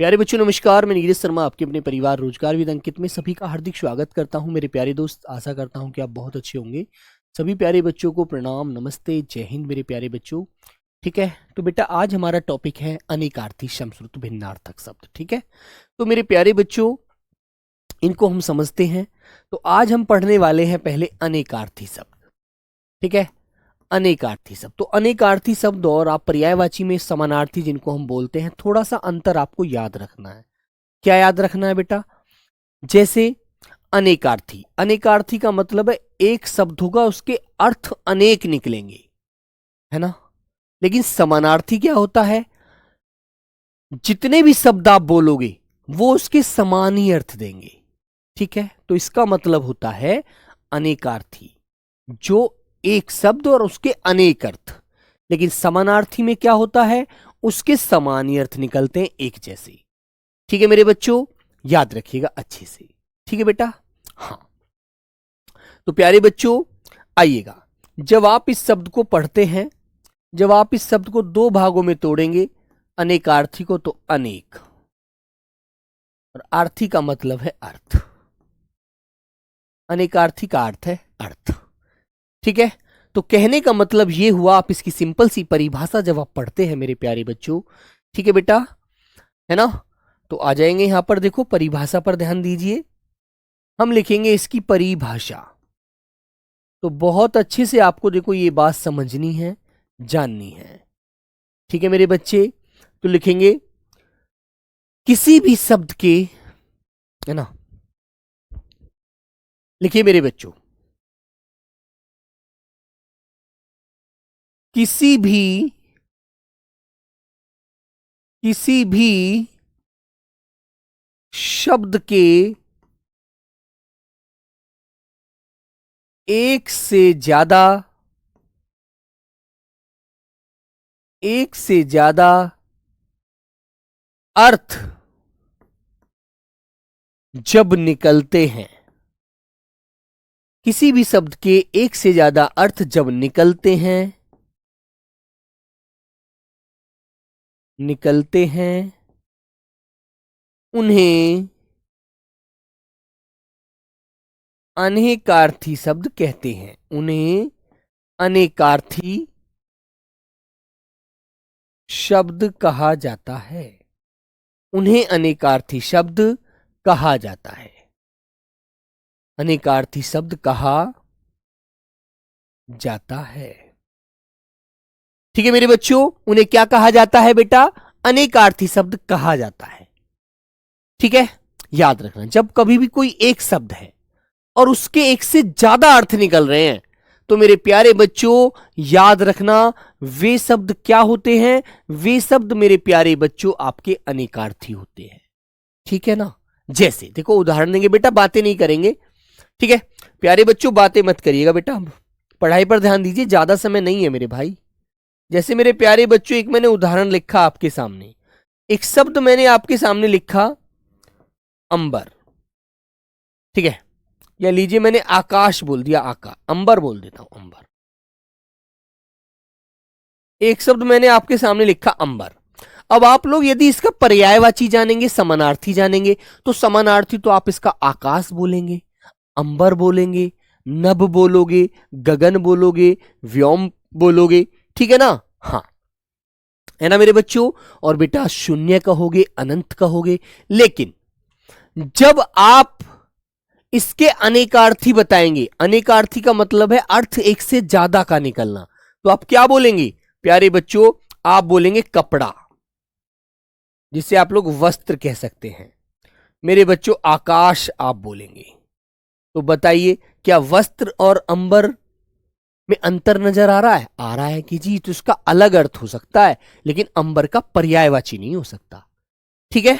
प्यारे बच्चों नमस्कार। मैं नीरज शर्मा आपके अपने परिवार रोजगार विद अंकित में सभी का हार्दिक स्वागत करता हूं। मेरे प्यारे दोस्त, आशा करता हूं कि आप बहुत अच्छे होंगे। सभी प्यारे बच्चों को प्रणाम, नमस्ते, जय हिंद मेरे प्यारे बच्चों। ठीक है, तो बेटा आज हमारा टॉपिक है अनेकार्थी समश्रुत भिन्नार्थक शब्द। ठीक है, तो मेरे प्यारे बच्चों इनको हम समझते हैं। तो आज हम पढ़ने वाले हैं पहले अनेकार्थी शब्द। ठीक है, अनेकार्थी शब्द। तो अनेकार्थी शब्द और आप पर्यायवाची में समानार्थी जिनको हम बोलते हैं, थोड़ा सा अंतर आपको याद रखना है। क्या याद रखना है बेटा? जैसे अनेकार्थी, अनेकार्थी का मतलब है एक शब्द होगा, उसके अर्थ अनेक निकलेंगे, है ना। लेकिन समानार्थी क्या होता है? जितने भी शब्द आप बोलोगे वो उसके समान ही अर्थ देंगे। ठीक है, तो इसका मतलब होता है अनेकार्थी, जो एक शब्द और उसके अनेक अर्थ। लेकिन समानार्थी में क्या होता है? उसके समान ही अर्थ निकलते हैं, एक जैसे। ठीक है मेरे बच्चों, याद रखिएगा अच्छे से। ठीक है बेटा। हाँ, तो प्यारे बच्चों आइएगा, जब आप इस शब्द को पढ़ते हैं, जब आप इस शब्द को दो भागों में तोड़ेंगे, अनेकार्थी को, तो अनेक, और आर्थी का मतलब है अर्थ। अनेकार्थी का अर्थ है अर्थ। ठीक है, तो कहने का मतलब ये हुआ, आप इसकी सिंपल सी परिभाषा जब आप पढ़ते हैं मेरे प्यारे बच्चों, ठीक है बेटा, है ना, तो आ जाएंगे यहां पर। देखो परिभाषा पर ध्यान दीजिए, हम लिखेंगे इसकी परिभाषा। तो बहुत अच्छे से आपको देखो ये बात समझनी है, जाननी है। ठीक है मेरे बच्चे, तो लिखेंगे किसी भी शब्द के, है ना, लिखिए मेरे बच्चों, किसी भी शब्द के एक से ज्यादा अर्थ जब निकलते हैं, किसी भी शब्द के एक से ज्यादा अर्थ जब निकलते हैं उन्हें अनेकार्थी शब्द कहते हैं। उन्हें अनेकार्थी शब्द कहा जाता है। उन्हें अनेकार्थी शब्द कहा जाता है। अनेकार्थी शब्द कहा जाता है। ठीक है मेरे बच्चों, उन्हें क्या कहा जाता है बेटा? अनेकार्थी शब्द कहा जाता है। ठीक है, याद रखना, जब कभी भी कोई एक शब्द है और उसके एक से ज्यादा अर्थ निकल रहे हैं, तो मेरे प्यारे बच्चों याद रखना, वे शब्द क्या होते हैं? वे शब्द मेरे प्यारे बच्चों आपके अनेकार्थी होते हैं। ठीक है ना। जैसे देखो उदाहरण देंगे बेटा, बातें नहीं करेंगे। ठीक है प्यारे बच्चों, बातें मत करिएगा बेटा, पढ़ाई पर ध्यान दीजिए, ज्यादा समय नहीं है मेरे भाई। जैसे मेरे प्यारे बच्चों, एक मैंने उदाहरण लिखा आपके सामने, एक शब्द मैंने आपके सामने लिखा अंबर। ठीक है, या लीजिए मैंने आकाश बोल दिया, अंबर बोल देता हूं, अंबर। एक शब्द मैंने आपके सामने लिखा अंबर। अब आप लोग यदि इसका पर्यायवाची जानेंगे, समानार्थी जानेंगे, तो समानार्थी तो आप इसका आकाश बोलेंगे, अंबर बोलेंगे, नभ बोलोगे, गगन बोलोगे, व्योम बोलोगे। ठीक है ना। हाँ, है ना मेरे बच्चों। और बेटा शून्य कहोगे, अनंत कहोगे। लेकिन जब आप इसके अनेकार्थी बताएंगे, अनेकार्थी का मतलब है अर्थ एक से ज्यादा का निकलना, तो आप क्या बोलेंगे प्यारे बच्चों? आप बोलेंगे कपड़ा, जिसे आप लोग वस्त्र कह सकते हैं। मेरे बच्चों आकाश आप बोलेंगे। तो बताइए, क्या वस्त्र और अंबर में अंतर नजर आ रहा है? आ रहा है कि जी, तो इसका अलग अर्थ हो सकता है, लेकिन अंबर का पर्यायवाची नहीं हो सकता। ठीक है,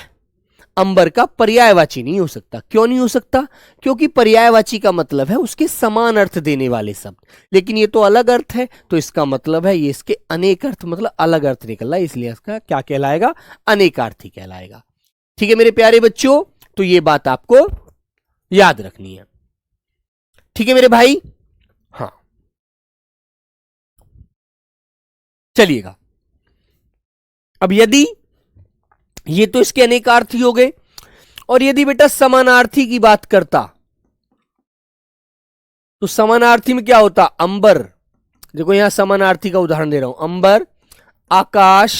अंबर का पर्यायवाची नहीं हो सकता। क्यों नहीं हो सकता? क्योंकि पर्यायवाची का मतलब है उसके समान अर्थ देने वाले शब्द, लेकिन ये तो अलग अर्थ है, तो इसका मतलब है ये इसके अनेक अर्थ, मतलब अलग अर्थ निकल रहा है, इसलिए इसका क्या कहलाएगा? अनेकार्थी कहलाएगा। ठीक है मेरे प्यारे बच्चों, तो ये बात आपको याद रखनी है। ठीक है मेरे भाई। हाँ, चलिएगा, अब यदि ये तो इसके अनेकार्थी हो गए। और यदि बेटा समानार्थी की बात करता तो समानार्थी में क्या होता? अंबर, देखो यहां समानार्थी का उदाहरण दे रहा हूं, अंबर, आकाश,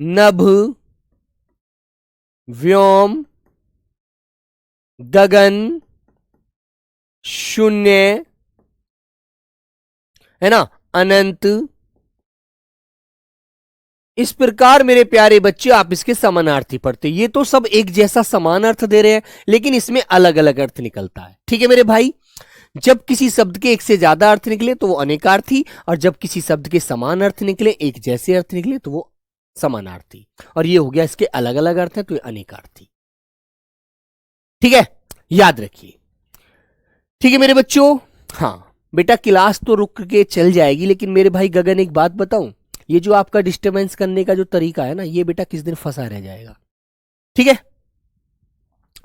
नभ, व्योम, गगन, शून्य, है ना, अनंत। इस प्रकार मेरे प्यारे बच्चे आप इसके समानार्थी पढ़ते। ये तो सब एक जैसा समान अर्थ दे रहे हैं, लेकिन इसमें अलग अलग अर्थ निकलता है। ठीक है मेरे भाई, जब किसी शब्द के एक से ज्यादा अर्थ निकले तो वो अनेकार्थी, और जब किसी शब्द के समान अर्थ निकले, एक जैसे अर्थ निकले, तो वो समानार्थी। और ये हो गया इसके अलग अलग अर्थ है तो ये अनेकार्थी। ठीक है, याद रखिए। ठीक है मेरे बच्चों, हाँ बेटा क्लास तो रुक के चल जाएगी, लेकिन मेरे भाई गगन एक बात बताऊं, ये जो आपका डिस्टरबेंस करने का जो तरीका है ना, ये बेटा किस दिन फंसा रह जाएगा। ठीक है,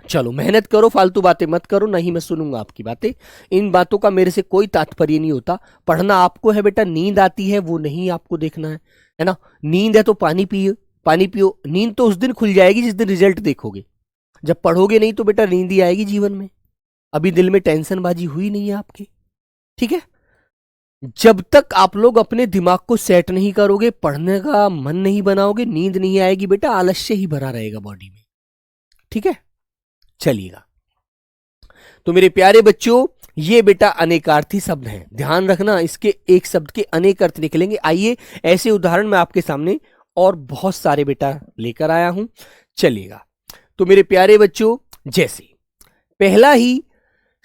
चलो मेहनत करो, फालतू बातें मत करो, नहीं मैं सुनूंगा आपकी बातें। इन बातों का मेरे से कोई तात्पर्य नहीं होता। पढ़ना आपको है बेटा, नींद आती है वो नहीं आपको देखना है ना। नींद है तो पानी पियो, पानी पियो। नींद तो उस दिन खुल जाएगी जिस दिन रिजल्ट देखोगे। जब पढ़ोगे नहीं तो बेटा नींद ही आएगी जीवन में। अभी दिल में टेंशन बाजी हुई नहीं है आपके। ठीक है, जब तक आप लोग अपने दिमाग को सेट नहीं करोगे, पढ़ने का मन नहीं बनाओगे, नींद नहीं आएगी बेटा, आलस्य ही भरा रहेगा बॉडी में। ठीक है, चलिएगा। तो मेरे प्यारे बच्चों, ये बेटा अनेकार्थी शब्द हैं, ध्यान रखना, इसके एक शब्द के अनेक अर्थ निकलेंगे। आइए ऐसे उदाहरण मैं आपके सामने और बहुत सारे बेटा लेकर आया हूं, चलिएगा। तो मेरे प्यारे बच्चों, जैसे पहला ही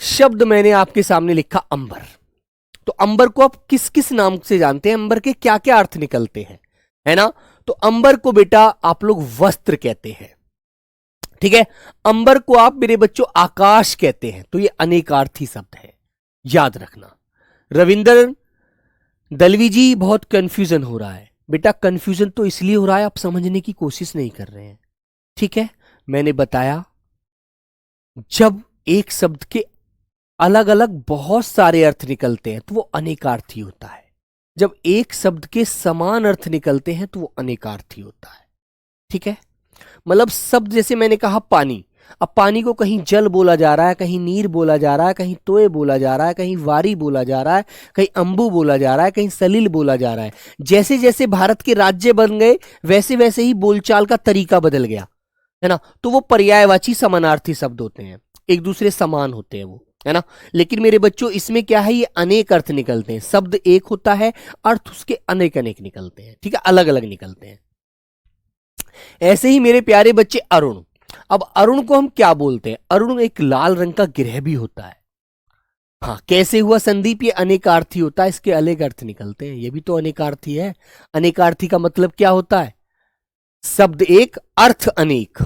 शब्द मैंने आपके सामने लिखा अंबर। तो अंबर को आप किस किस नाम से जानते हैं? अंबर के क्या क्या अर्थ निकलते हैं, है ना? तो अंबर को बेटा आप लोग वस्त्र कहते हैं। ठीक है, अंबर को आप मेरे बच्चों आकाश कहते हैं। तो ये अनेकार्थी शब्द है, याद रखना। रविंद्र दलवी जी, बहुत कंफ्यूजन हो रहा है बेटा। कंफ्यूजन तो इसलिए हो रहा है आप समझने की कोशिश नहीं कर रहे हैं। ठीक है, मैंने बताया जब एक शब्द के अलग अलग बहुत सारे अर्थ निकलते हैं तो वो अनेकार्थी होता है। जब एक शब्द के समान अर्थ निकलते हैं तो वो अनेकार्थी होता है। ठीक है, मतलब शब्द जैसे मैंने कहा पानी, अब पानी को कहीं जल बोला जा रहा है, कहीं नीर बोला जा रहा है, कहीं तोय बोला जा रहा है, कहीं वारी बोला जा रहा है, कहीं अंबु बोला जा रहा है, कहीं सलील बोला जा रहा है। जैसे जैसे भारत के राज्य बन गए वैसे वैसे ही बोलचाल का तरीका बदल गया, है ना। तो वो पर्यायवाची समानार्थी शब्द होते हैं, एक दूसरे समान होते हैं वो, है ना। लेकिन मेरे बच्चों इसमें क्या है, ये अनेक अर्थ निकलते हैं। शब्द एक होता है, अर्थ उसके अनेक अनेक निकलते हैं। ठीक है, अलग अलग निकलते हैं। ऐसे ही मेरे प्यारे बच्चे अरुण, अब अरुण को हम क्या बोलते हैं? अरुण एक लाल रंग का ग्रह भी होता है। हाँ, कैसे हुआ संदीप? ये अनेकार्थी होता है, इसके अनेक अर्थ निकलते हैं। ये भी तो अनेकार्थी है। अनेकार्थी का मतलब क्या होता है? शब्द एक, अर्थ अनेक।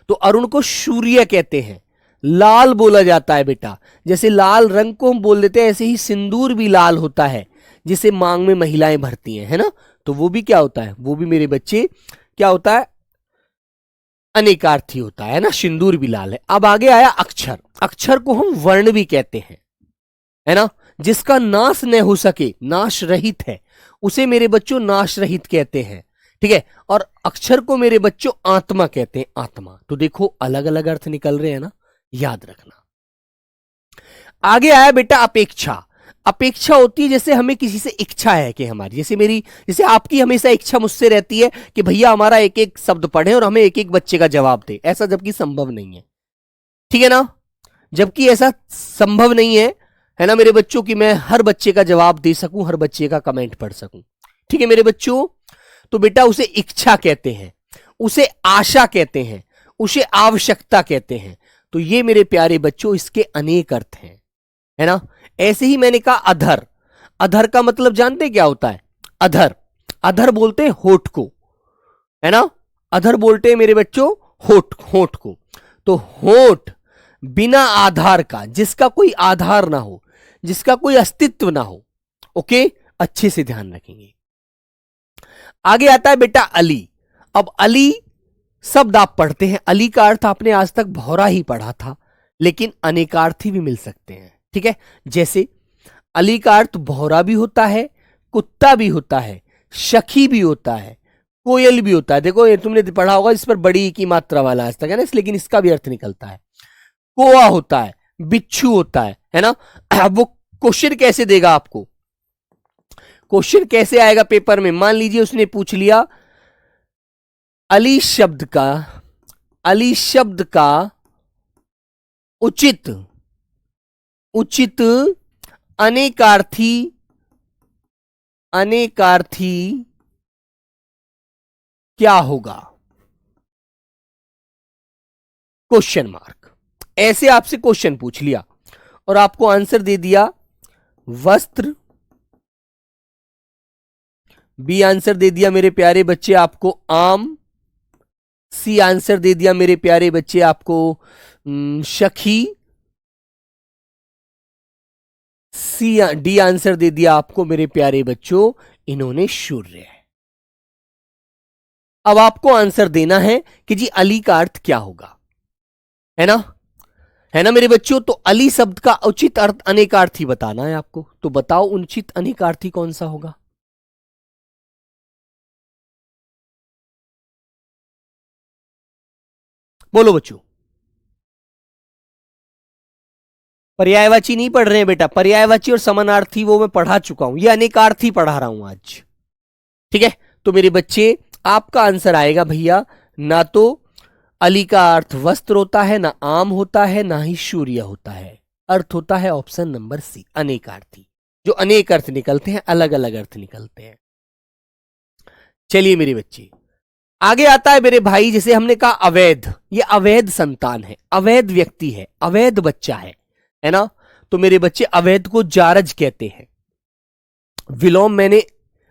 तो अरुण को सूर्य कहते हैं, लाल बोला जाता है बेटा। जैसे लाल रंग को हम बोल देते हैं, ऐसे ही सिंदूर भी लाल होता है जिसे मांग में महिलाएं भरती हैं, है ना। तो वो भी क्या होता है? वो भी मेरे बच्चे क्या होता है? अनेकार्थी होता है ना, सिंदूर भी लाल है। अब आगे आया अक्षर। अक्षर को हम वर्ण भी कहते हैं, है ना। जिसका नाश न हो सके, नाश रहित है, उसे मेरे बच्चों नाश रहित कहते हैं। ठीक है, और अक्षर को मेरे बच्चों आत्मा कहते हैं, आत्मा। तो देखो अलग अलग अर्थ निकल रहे हैं ना, याद रखना। आगे आया बेटा अपेक्षा। अपेक्षा होती है जैसे हमें किसी से इच्छा है कि हमारी, जैसे आपकी हमेशा इच्छा मुझसे रहती है कि भैया हमारा एक एक शब्द पढ़े और हमें एक एक बच्चे का जवाब दे। ऐसा जबकि संभव नहीं है, ठीक है ना। जबकि ऐसा संभव नहीं है ना मेरे बच्चों, कि मैं हर बच्चे का जवाब दे सकूं, हर बच्चे का कमेंट पढ़ सकूं। ठीक है मेरे बच्चों, तो बेटा उसे इच्छा कहते हैं, उसे आशा कहते हैं, उसे आवश्यकता कहते हैं। तो ये मेरे प्यारे बच्चों इसके अनेक अर्थ हैं, है ना। ऐसे ही मैंने कहा अधर। अधर का मतलब जानते क्या होता है? अधर, अधर बोलते हैं होठ को, है ना। अधर बोलते हैं मेरे बच्चों होठ, होठ को। तो होठ बिना आधार का, जिसका कोई आधार ना हो, जिसका कोई अस्तित्व ना हो। ओके, अच्छे से ध्यान रखेंगे। आगे आता है बेटा अली। अब अली शब्द आप पढ़ते हैं, अली का अर्थ आपने आज तक भौरा ही पढ़ा था, लेकिन अनेकार्थी भी मिल सकते हैं। ठीक है, जैसे अली का अर्थ भौरा भी होता है, कुत्ता भी होता है, सखी भी होता है, कोयल भी होता है। देखो ये तुमने पढ़ा होगा, इस पर बड़ी की मात्रा वाला आज तक है ना, लेकिन इसका भी अर्थ निकलता है। कोआ होता है, बिच्छू होता है ना। अब वो क्वेश्चन कैसे देगा आपको, क्वेश्चन कैसे आएगा पेपर में? मान लीजिए उसने पूछ लिया अली शब्द का उचित अनेकार्थी क्या होगा? Question mark. ऐसे आपसे क्वेश्चन पूछ लिया और आपको आंसर दे दिया वस्त्र, बी आंसर दे दिया मेरे प्यारे बच्चे आपको आम, सी आंसर दे दिया मेरे प्यारे बच्चे आपको सखी, डी आंसर दे दिया आपको मेरे प्यारे बच्चों इन्होंने सूर्य। अब आपको आंसर देना है कि जी अली का अर्थ क्या होगा, है ना मेरे बच्चों। तो अली शब्द का उचित अर्थ अनेकार्थी बताना है आपको। तो बताओ उचित अनेकार्थी कौन सा होगा? बोलो बच्चों। पर्यायवाची नहीं पढ़ रहे हैं बेटा, पर्यायवाची और समानार्थी वो मैं पढ़ा चुका हूं, ये अनेकार्थी पढ़ा रहा हूं आज। ठीक है, तो मेरे बच्चे आपका आंसर आएगा भैया, ना तो अली का अर्थ वस्त्र होता है, ना आम होता है, ना ही सूर्य होता है। अर्थ होता है ऑप्शन नंबर सी, अनेकार्थी। जो अनेक अर्थ निकलते हैं, अलग अलग अर्थ निकलते हैं। चलिए मेरे बच्चे, आगे आता है मेरे भाई, जैसे हमने कहा अवैध, ये अवैध संतान है, अवैध व्यक्ति है, अवैध बच्चा है ना। तो मेरे बच्चे अवैध को जारज कहते हैं। विलोम मैंने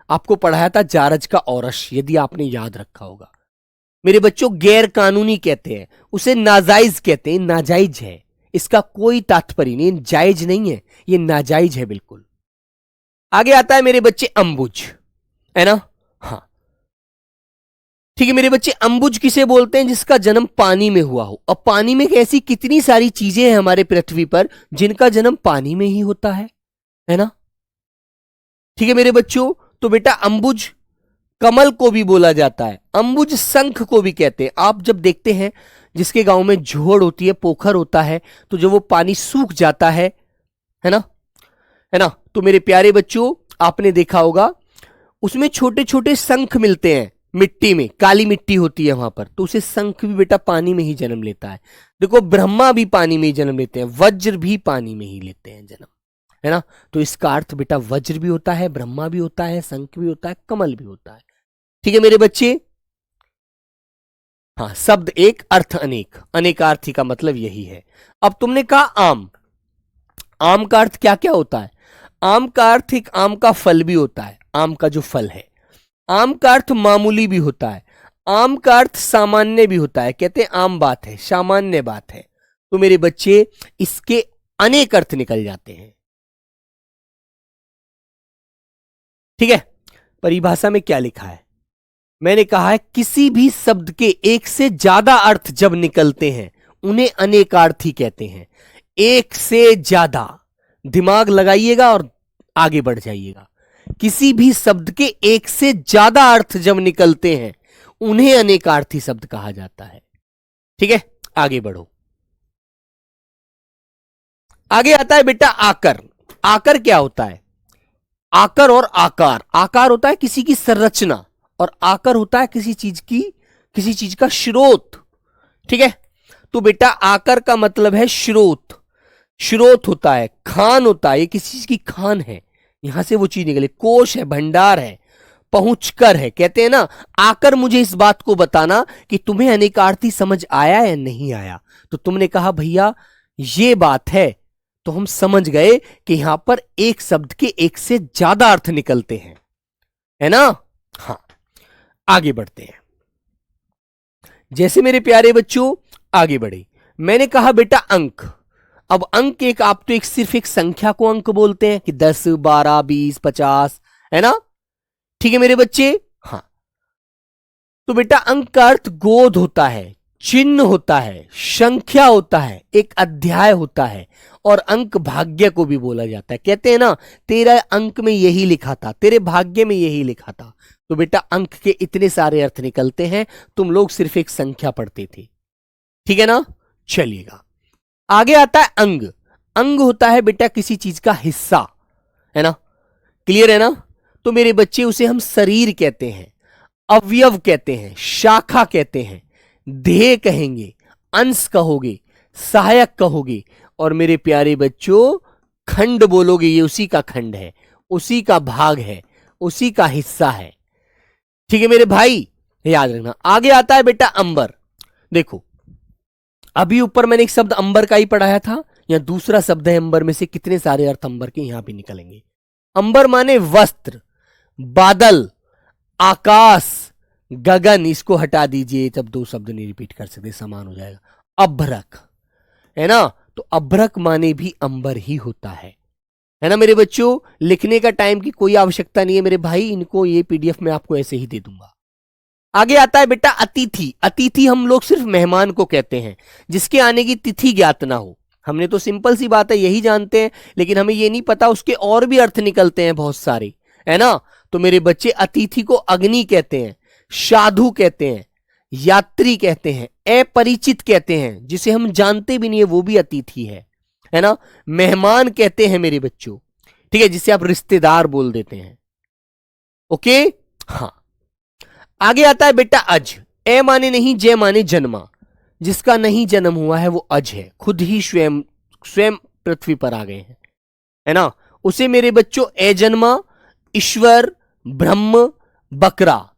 आपको पढ़ाया था जारज का औरस, यदि आपने याद रखा होगा। मेरे बच्चों गैर कानूनी कहते हैं, उसे नाजायज कहते हैं, नाजायज है, इसका कोई तात्पर्य नहीं, जायज नहीं है, ये नाजायज है बिल्कुल। आगे आता है मेरे बच्चे अंबुज, है ना। हाँ ठीक है मेरे बच्चे, अंबुज किसे बोलते हैं? जिसका जन्म पानी में हुआ हो। अब पानी में ऐसी कितनी सारी चीजें हैं हमारे पृथ्वी पर जिनका जन्म पानी में ही होता है ना। ठीक है मेरे बच्चों, तो बेटा अंबुज कमल को भी बोला जाता है, अंबुज शंख को भी कहते हैं। आप जब देखते हैं जिसके गांव में झोड़ होती है, पोखर होता है, तो जब वो पानी सूख जाता है ना, तो मेरे प्यारे बच्चों आपने देखा होगा उसमें छोटे छोटे शंख मिलते हैं मिट्टी में, काली मिट्टी होती है वहां पर, तो उसे शंख भी बेटा पानी में ही जन्म लेता है। देखो ब्रह्मा भी पानी में ही जन्म लेते हैं, वज्र भी पानी में ही लेते हैं जन्म, है ना। तो इसका अर्थ बेटा वज्र भी होता है, ब्रह्मा भी होता है, शंख भी होता है, कमल भी होता है। ठीक है मेरे बच्चे। हाँ, शब्द एक अर्थ अनेक, अनेकार्थी का मतलब यही है। अब तुमने कहा आम, आम का अर्थ क्या क्या होता है? आम का अर्थ एक आम का फल भी होता है, आम का जो फल है। आम का अर्थ मामूली भी होता है, आम का अर्थ सामान्य भी होता है, कहते हैं आम बात है, सामान्य बात है। तो मेरे बच्चे इसके अनेक अर्थ निकल जाते हैं। ठीक है, परिभाषा में क्या लिखा है? मैंने कहा है किसी भी शब्द के एक से ज्यादा अर्थ जब निकलते हैं उन्हें अनेकार्थी कहते हैं। एक से ज्यादा, दिमाग लगाइएगा और आगे बढ़ जाइएगा। किसी भी शब्द के एक से ज्यादा अर्थ जब निकलते हैं उन्हें अनेकार्थी शब्द कहा जाता है। ठीक है, आगे बढ़ो। आगे आता है बेटा आकर। आकर क्या होता है? आकर और आकार, आकार होता है किसी की संरचना और आकर होता है किसी चीज का स्रोत। ठीक है, तो बेटा आकर का मतलब है स्रोत, स्रोत होता है, खान होता है, ये किसी चीज की खान है, यहां से वो चीज निकले, कोश है, भंडार है, पहुंचकर है। कहते हैं ना आकर मुझे इस बात को बताना कि तुम्हें अनेकार्थी समझ आया या नहीं आया। तो तुमने कहा भैया ये बात है, तो हम समझ गए कि यहां पर एक शब्द के एक से ज्यादा अर्थ निकलते हैं, है ना। हाँ, आगे बढ़ते हैं। जैसे मेरे प्यारे बच्चों आगे बढ़े, मैंने कहा बेटा अंक। अब अंक एक, आप तो सिर्फ एक संख्या को अंक बोलते हैं कि 10, 12, 20, 50, है ना। ठीक है मेरे बच्चे। हाँ, तो बेटा अंक का अर्थ गोद होता है, चिन्ह होता है, संख्या होता है, एक अध्याय होता है, और अंक भाग्य को भी बोला जाता है। कहते हैं ना, तेरा अंक में यही लिखा था, तेरे भाग्य में यही लिखा था। तो बेटा अंक के इतने सारे अर्थ निकलते हैं, तुम लोग सिर्फ एक संख्या पढ़ते थे, ठीक है ना। चलिएगा, आगे आता है अंग। अंग होता है बेटा किसी चीज का हिस्सा, है ना, क्लियर है ना। तो मेरे बच्चे उसे हम शरीर कहते हैं, अवयव कहते हैं, शाखा कहते हैं, देह कहेंगे, अंश कहोगे, सहायक कहोगे, और मेरे प्यारे बच्चों खंड बोलोगे। ये उसी का खंड है, उसी का भाग है, उसी का हिस्सा है, ठीक है मेरे भाई, याद रखना। आगे आता है बेटा अंबर। देखो अभी ऊपर मैंने एक शब्द अंबर का ही पढ़ाया था, यहां दूसरा शब्द है अंबर में से कितने सारे अर्थ अंबर के यहां भी निकलेंगे। अंबर माने वस्त्र, बादल, आकाश, गगन। इसको हटा दीजिए, तब दो शब्द नहीं रिपीट कर सकते, समान हो जाएगा। अभ्रक, है ना, तो अभ्रक माने भी अंबर ही होता है ना मेरे बच्चों। लिखने का टाइम की कोई आवश्यकता नहीं है मेरे भाई, इनको ये पीडीएफ में आपको ऐसे ही दे दूंगा। आगे आता है बेटा अतिथि। अतिथि हम लोग सिर्फ मेहमान को कहते हैं जिसके आने की तिथि ज्ञात ना हो। हमने तो सिंपल सी बात है यही जानते हैं, लेकिन हमें ये नहीं पता उसके और भी अर्थ निकलते हैं बहुत सारे, है ना। तो मेरे बच्चे अतिथि को अग्नि कहते हैं, साधु कहते हैं, यात्री कहते हैं, अपरिचित कहते हैं, जिसे हम जानते भी नहीं है वो भी अतिथि है ना। मेहमान कहते हैं मेरे बच्चों, ठीक है, जिसे आप रिश्तेदार बोल देते हैं, ओके। हाँ, आगे आता है बेटा अज। ए माने नहीं, जय माने जन्मा। जिसका नहीं जन्म हुआ है वो अज है, खुद ही स्वयं पृथ्वी पर आ गए हैं, है ना। उसे मेरे बच्चों ए जन्मा, ईश्वर, ब्रह्म, बकरा,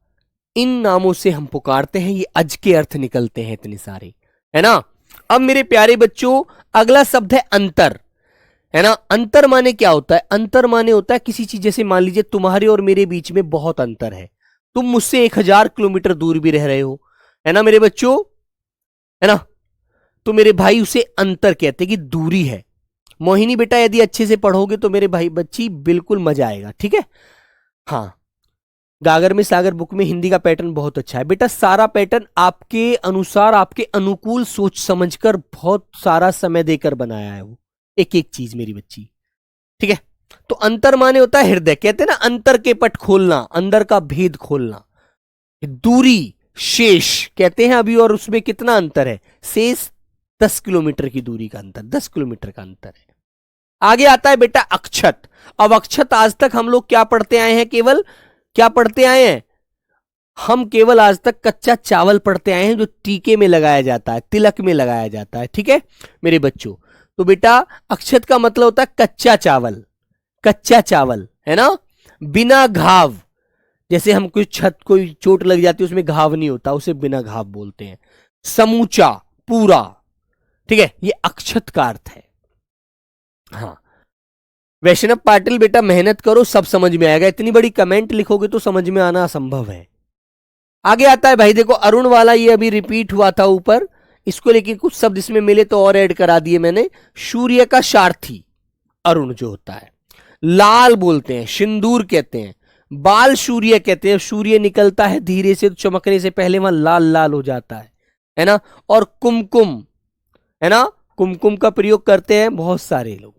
इन नामों से हम पुकारते हैं। ये अज के अर्थ निकलते हैं इतने सारे, है ना। अब मेरे प्यारे बच्चों अगला शब्द है अंतर, है ना। अंतर माने क्या होता है? अंतर माने होता है किसी चीज, जैसे मान लीजिए तुम्हारे और मेरे बीच में बहुत अंतर है, तुम मुझसे 1000 किलोमीटर दूर भी रह रहे हो, है ना मेरे बच्चों, है ना। तो मेरे भाई उसे अंतर कहते हैं कि दूरी है। मोहिनी बेटा यदि अच्छे से पढ़ोगे तो मेरे भाई बच्ची बिल्कुल मजा आएगा, ठीक है। हाँ, गागर में सागर बुक में हिंदी का पैटर्न बहुत अच्छा है बेटा। सारा पैटर्न आपके अनुसार, आपके अनुकूल सोच समझकर बहुत सारा समय देकर बनाया है वो, एक एक चीज मेरी बच्ची, ठीक है। तो अंतर माने होता है हृदय, कहते हैं ना अंतर के पट खोलना, अंदर का भेद खोलना। दूरी, शेष कहते हैं अभी, और उसमें कितना अंतर है? शेष 10 किलोमीटर की दूरी का अंतर, 10 किलोमीटर का अंतर है। आगे आता है बेटा अक्षत। अब अक्षत आज तक हम लोग क्या पढ़ते आए हैं? केवल क्या पढ़ते आए हैं? हम केवल आज तक कच्चा चावल पढ़ते आए हैं, जो टीके में लगाया जाता है, तिलक में लगाया जाता है, ठीक है मेरे बच्चों। तो बेटा अक्षत का मतलब होता है कच्चा चावल, कच्चा चावल, है ना, बिना घाव। जैसे हम कोई छत, कोई चोट लग जाती है उसमें घाव नहीं होता, उसे बिना घाव बोलते हैं। समूचा, पूरा, ठीक है, ये अक्षत का अर्थ है। हाँ, वैष्णव पाटिल बेटा मेहनत करो, सब समझ में आएगा। इतनी बड़ी कमेंट लिखोगे तो समझ में आना असंभव है। आगे आता है भाई, देखो अरुण वाला, ये अभी रिपीट हुआ था ऊपर, इसको लेकिन कुछ शब्द इसमें मिले तो और ऐड करा दिए मैंने। सूर्य का सारथी अरुण जो होता है, लाल बोलते हैं, सिंदूर कहते हैं, बाल सूर्य कहते हैं। सूर्य निकलता है धीरे से, तो चमकने से पहले वहां लाल लाल हो जाता है ना। और कुमकुम, है ना, कुमकुम का प्रयोग करते हैं बहुत सारे लोग।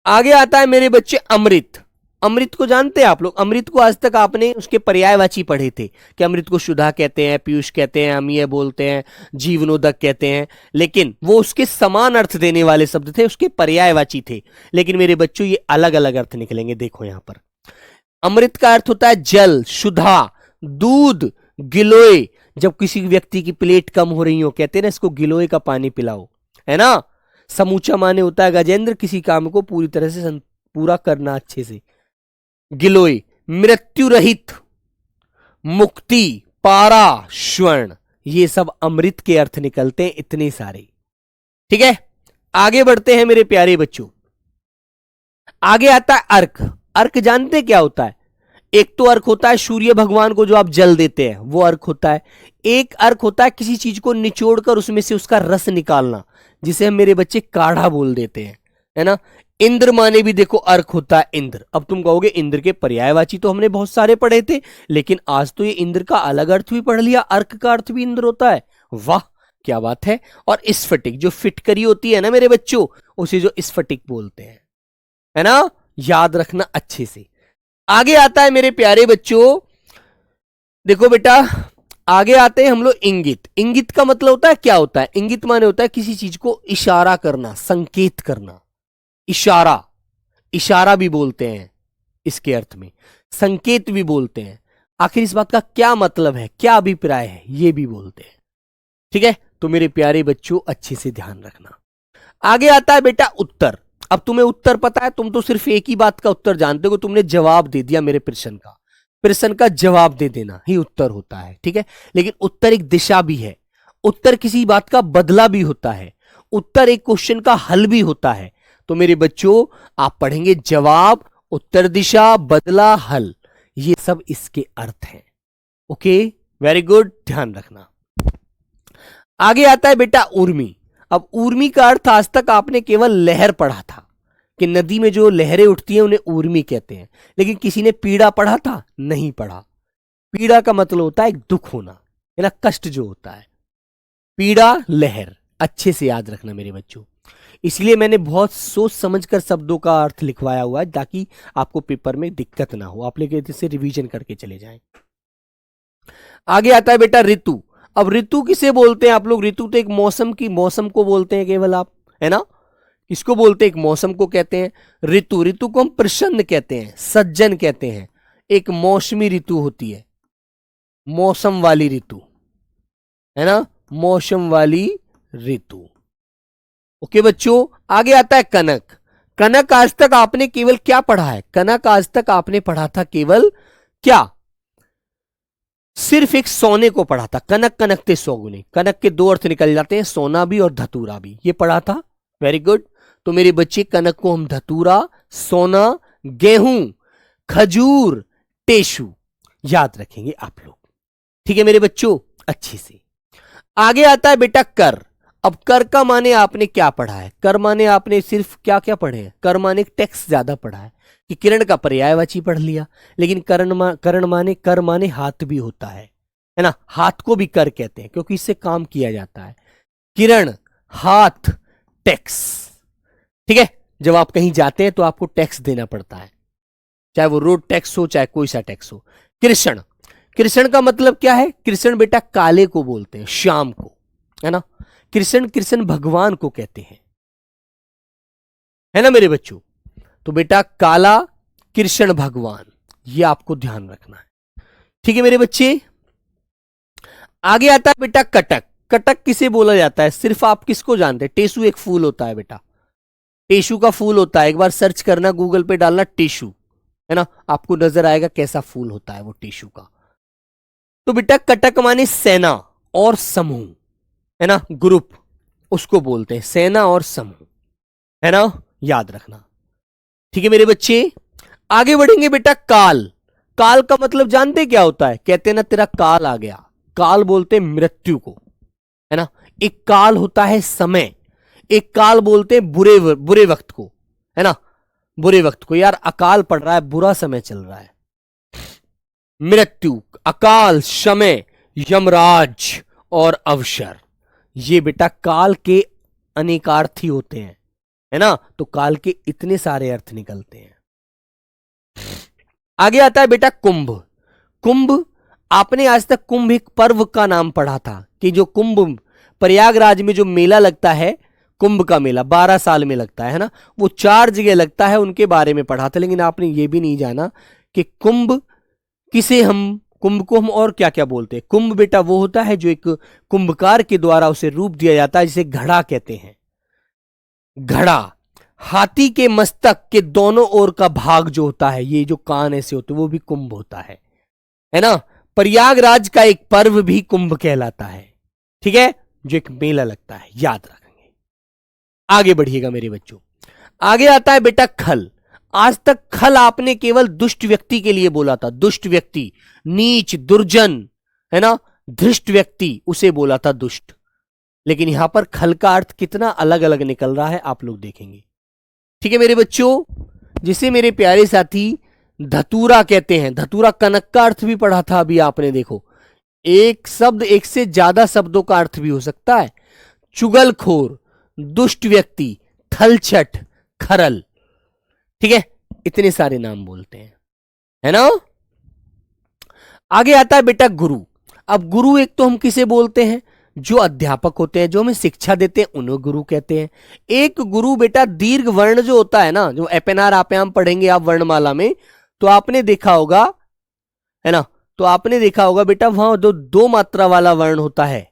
आगे आता है मेरे बच्चे अमृत। अमृत को जानते हैं आप लोग? अमृत को आज तक आपने उसके पर्यायवाची पढ़े थे कि अमृत को सुधा कहते हैं, पीयूष कहते हैं, अमीय बोलते हैं, जीवनोदक कहते हैं, लेकिन वो उसके समान अर्थ देने वाले शब्द थे, उसके पर्यायवाची थे। लेकिन मेरे बच्चों ये अलग अलग अर्थ निकलेंगे। देखो यहां पर अमृत का अर्थ होता है जल, सुधा, दूध, गिलोय। जब किसी व्यक्ति की प्लेट कम हो रही हो, कहते हैं ना इसको गिलोय का पानी पिलाओ, है ना। समूचा माने होता है गजेंद्र, किसी काम को पूरी तरह से पूरा करना अच्छे से। गिलोय, मृत्यु रहित, मुक्ति, पारा, स्वर्ण, ये सब अमृत के अर्थ निकलते हैं, इतने सारे, ठीक है। आगे बढ़ते हैं मेरे प्यारे बच्चों। आगे आता है अर्क। अर्क जानते क्या होता है? एक तो अर्क होता है सूर्य भगवान को जो आप जल देते हैं, वो अर्क होता है। एक अर्क होता है किसी चीज को निचोड़कर उसमें से उसका रस निकालना, जिसे हम मेरे बच्चे काढ़ा बोल देते हैं, है ना। इंद्र माने भी देखो अर्क होता है इंद्र। अब तुम कहोगे इंद्र के पर्यायवाची तो हमने बहुत सारे पढ़े थे, लेकिन आज तो ये इंद्र का अलग अर्थ भी पढ़ लिया, अर्क का अर्थ भी इंद्र होता है। वाह क्या बात है। और स्फटिक, जो फिटकरी होती है ना मेरे बच्चों, उसे जो स्फटिक बोलते हैं, है ना, याद रखना अच्छे से। आगे आता है मेरे प्यारे बच्चों, देखो बेटा, आगे आते हैं हम लोग इंगित। इंगित का मतलब होता है, क्या होता है इंगित? माने होता है किसी चीज को इशारा करना, संकेत करना। इशारा, इशारा भी बोलते हैं इसके अर्थ में, संकेत भी बोलते हैं। आखिर इस बात का क्या मतलब है, क्या अभिप्राय है, ये भी बोलते हैं। ठीक है, तो मेरे प्यारे बच्चों अच्छे से ध्यान रखना। आगे आता है बेटा उत्तर। अब तुम्हें उत्तर पता है, तुम तो सिर्फ एक ही बात का उत्तर जानते हो, तुमने जवाब दे दिया मेरे प्रश्न का। प्रश्न का जवाब दे देना ही उत्तर होता है, ठीक है। लेकिन उत्तर एक दिशा भी है, उत्तर किसी बात का बदला भी होता है, उत्तर एक क्वेश्चन का हल भी होता है। तो मेरे बच्चों आप पढ़ेंगे जवाब, उत्तर दिशा, बदला, हल, ये सब इसके अर्थ हैं। ओके, वेरी गुड, ध्यान रखना। आगे आता है बेटा ऊर्मी। अब ऊर्मी का अर्थ आज तक आपने केवल लहर पढ़ा था कि नदी में जो लहरें उठती हैं उन्हें ऊर्मी कहते हैं, लेकिन किसी ने पीड़ा पढ़ा था? नहीं पढ़ा। पीड़ा का मतलब होता है एक दुख होना, है ना, कष्ट जो होता है। पीड़ा, लहर, अच्छे से याद रखना मेरे बच्चों। इसलिए मैंने बहुत सोच समझकर शब्दों का अर्थ लिखवाया हुआ है ताकि आपको पेपर में दिक्कत ना हो, आप लेके इसे रिवीजन करके चले जाएं। आगे आता है बेटा ऋतु। अब ऋतु किसे बोलते हैं आप लोग? ऋतु तो एक मौसम की, मौसम को बोलते हैं केवल आप, है ना। किसको बोलते हैं? एक मौसम को कहते हैं ऋतु। ऋतु को हम प्रसन्न कहते हैं, सज्जन कहते हैं। एक मौसमी ऋतु होती है, मौसम वाली ऋतु, है ना, मौसम वाली ऋतु। ओके बच्चों, आगे आता है कनक। कनक आज तक आपने केवल क्या पढ़ा है? कनक आज तक आपने पढ़ा था केवल क्या? सिर्फ एक सोने को पढ़ा था, कनक कनकते सौगुने। कनक के दो अर्थ निकल जाते हैं, सोना भी और धतूरा भी, ये पढ़ा था। Very good. तो मेरे बच्चे कनक को हम धतूरा, सोना, गेहूं, खजूर, टेशु याद रखेंगे आप लोग, ठीक है मेरे बच्चों, अच्छे से। आगे आता है बेटा कर। अब कर का माने आपने क्या पढ़ा है? कर माने आपने सिर्फ क्या क्या पढ़े हैं? कर माने टैक्स ज्यादा पढ़ा है कि किरण का पर्यायवाची पढ़ लिया, लेकिन करण माने, कर माने हाथ भी होता है ना, हाथ को भी कर कहते हैं क्योंकि इससे काम किया जाता है। किरण, हाथ, टैक्स, ठीक है। जब आप कहीं जाते हैं तो आपको टैक्स देना पड़ता है, चाहे वो रोड टैक्स हो, चाहे कोई सा टैक्स हो। कृष्ण, कृष्ण का मतलब क्या है? कृष्ण बेटा काले को बोलते हैं, श्याम को, है ना। कृष्ण, कृष्ण भगवान को कहते हैं, है ना मेरे बच्चों। तो बेटा काला, कृष्ण भगवान, ये आपको ध्यान रखना है, ठीक है मेरे बच्चे। आगे आता है बेटा कटक। कटक किसे बोला जाता है? सिर्फ आप किसको जानते हैं? टेसु एक फूल होता है बेटा, टेसु का फूल होता है, एक बार सर्च करना, गूगल पे डालना टेसु, है ना, आपको नजर आएगा कैसा फूल होता है वो टेसु का। तो बेटा कटक माने सेना और समूह, है ना, ग्रुप, उसको बोलते हैं सेना और समूह, है ना, याद रखना, ठीक है मेरे बच्चे। आगे बढ़ेंगे बेटा काल। काल का मतलब जानते क्या होता है? कहते हैं ना तेरा काल आ गया, काल बोलते हैं मृत्यु को, है ना। एक काल होता है समय, एक काल बोलते हैं बुरे वक्त को, है ना, बुरे वक्त को। यार अकाल पड़ रहा है, बुरा समय चल रहा है। मृत्यु, अकाल, समय, यमराज और अवसर, ये बेटा काल के अनेकार्थी होते हैं, है ना। तो काल के इतने सारे अर्थ निकलते हैं। आगे आता है बेटा कुंभ। कुंभ, आपने आज तक कुंभ एक पर्व का नाम पढ़ा था कि जो कुंभ, प्रयागराज में जो मेला लगता है, कुंभ का मेला 12 साल में लगता है ना, वो 4 जगह लगता है, उनके बारे में पढ़ा था। लेकिन आपने ये भी नहीं जाना कि कुंभ किसे हम, कुंभ को हम और क्या क्या बोलते हैं। कुंभ बेटा वो होता है जो एक कुंभकार के द्वारा उसे रूप दिया जाता है, जिसे घड़ा कहते हैं। घड़ा, हाथी के मस्तक के दोनों ओर का भाग जो होता है, ये जो कान ऐसे होते हैं, वो भी कुंभ होता है ना। प्रयागराज का एक पर्व भी कुंभ कहलाता है, ठीक है, जो एक मेला लगता है, याद रखेंगे। आगे बढ़िएगा मेरे बच्चों। आगे आता है बेटा खल। आज तक खल आपने केवल दुष्ट व्यक्ति के लिए बोला था, दुष्ट व्यक्ति, नीच, दुर्जन, है ना, धृष्ट व्यक्ति, उसे बोला था दुष्ट। लेकिन यहां पर खल का अर्थ कितना अलग अलग निकल रहा है आप लोग देखेंगे, ठीक है मेरे बच्चों। जिसे मेरे प्यारे साथी धतूरा कहते हैं। धतूरा कनक का अर्थ भी पढ़ा था अभी आपने, देखो एक शब्द एक से ज्यादा शब्दों का अर्थ भी हो सकता है। चुगलखोर, दुष्ट व्यक्ति, थलछट, खरल, ठीक है, इतने सारे नाम बोलते हैं, है ना। आगे आता है बेटा गुरु। अब गुरु एक तो हम किसे बोलते हैं, जो अध्यापक होते हैं, जो हमें शिक्षा देते हैं, उन्हें गुरु कहते हैं। एक गुरु बेटा दीर्घ वर्ण जो होता है ना, जो एपएनआर आप पढ़ेंगे आप वर्णमाला में, तो आपने देखा होगा, है ना, तो आपने देखा होगा बेटा वहां दो मात्रा वाला वर्ण होता है,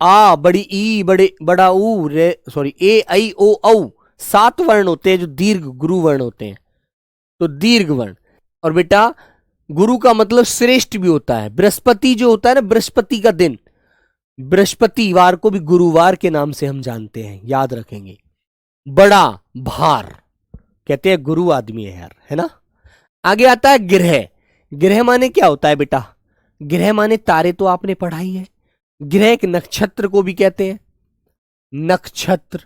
आ बड़ी ई बड़ा ऊ रे, सॉरी ए आई ओ औ, 7 वर्ण होते हैं जो दीर्घ गुरु वर्ण होते हैं, तो दीर्घ वर्ण। और बेटा गुरु का मतलब श्रेष्ठ भी होता है। बृहस्पति जो होता है ना, बृहस्पति का दिन, बृहस्पतिवार को भी गुरुवार के नाम से हम जानते हैं, याद रखेंगे। बड़ा भार कहते हैं गुरु आदमी है यार, है ना। आगे आता है ग्रह। ग्रह माने क्या होता है बेटा, ग्रह माने तारे, तो आपने पढ़ा ही है। ग्रह एक नक्षत्र को भी कहते हैं, नक्षत्र,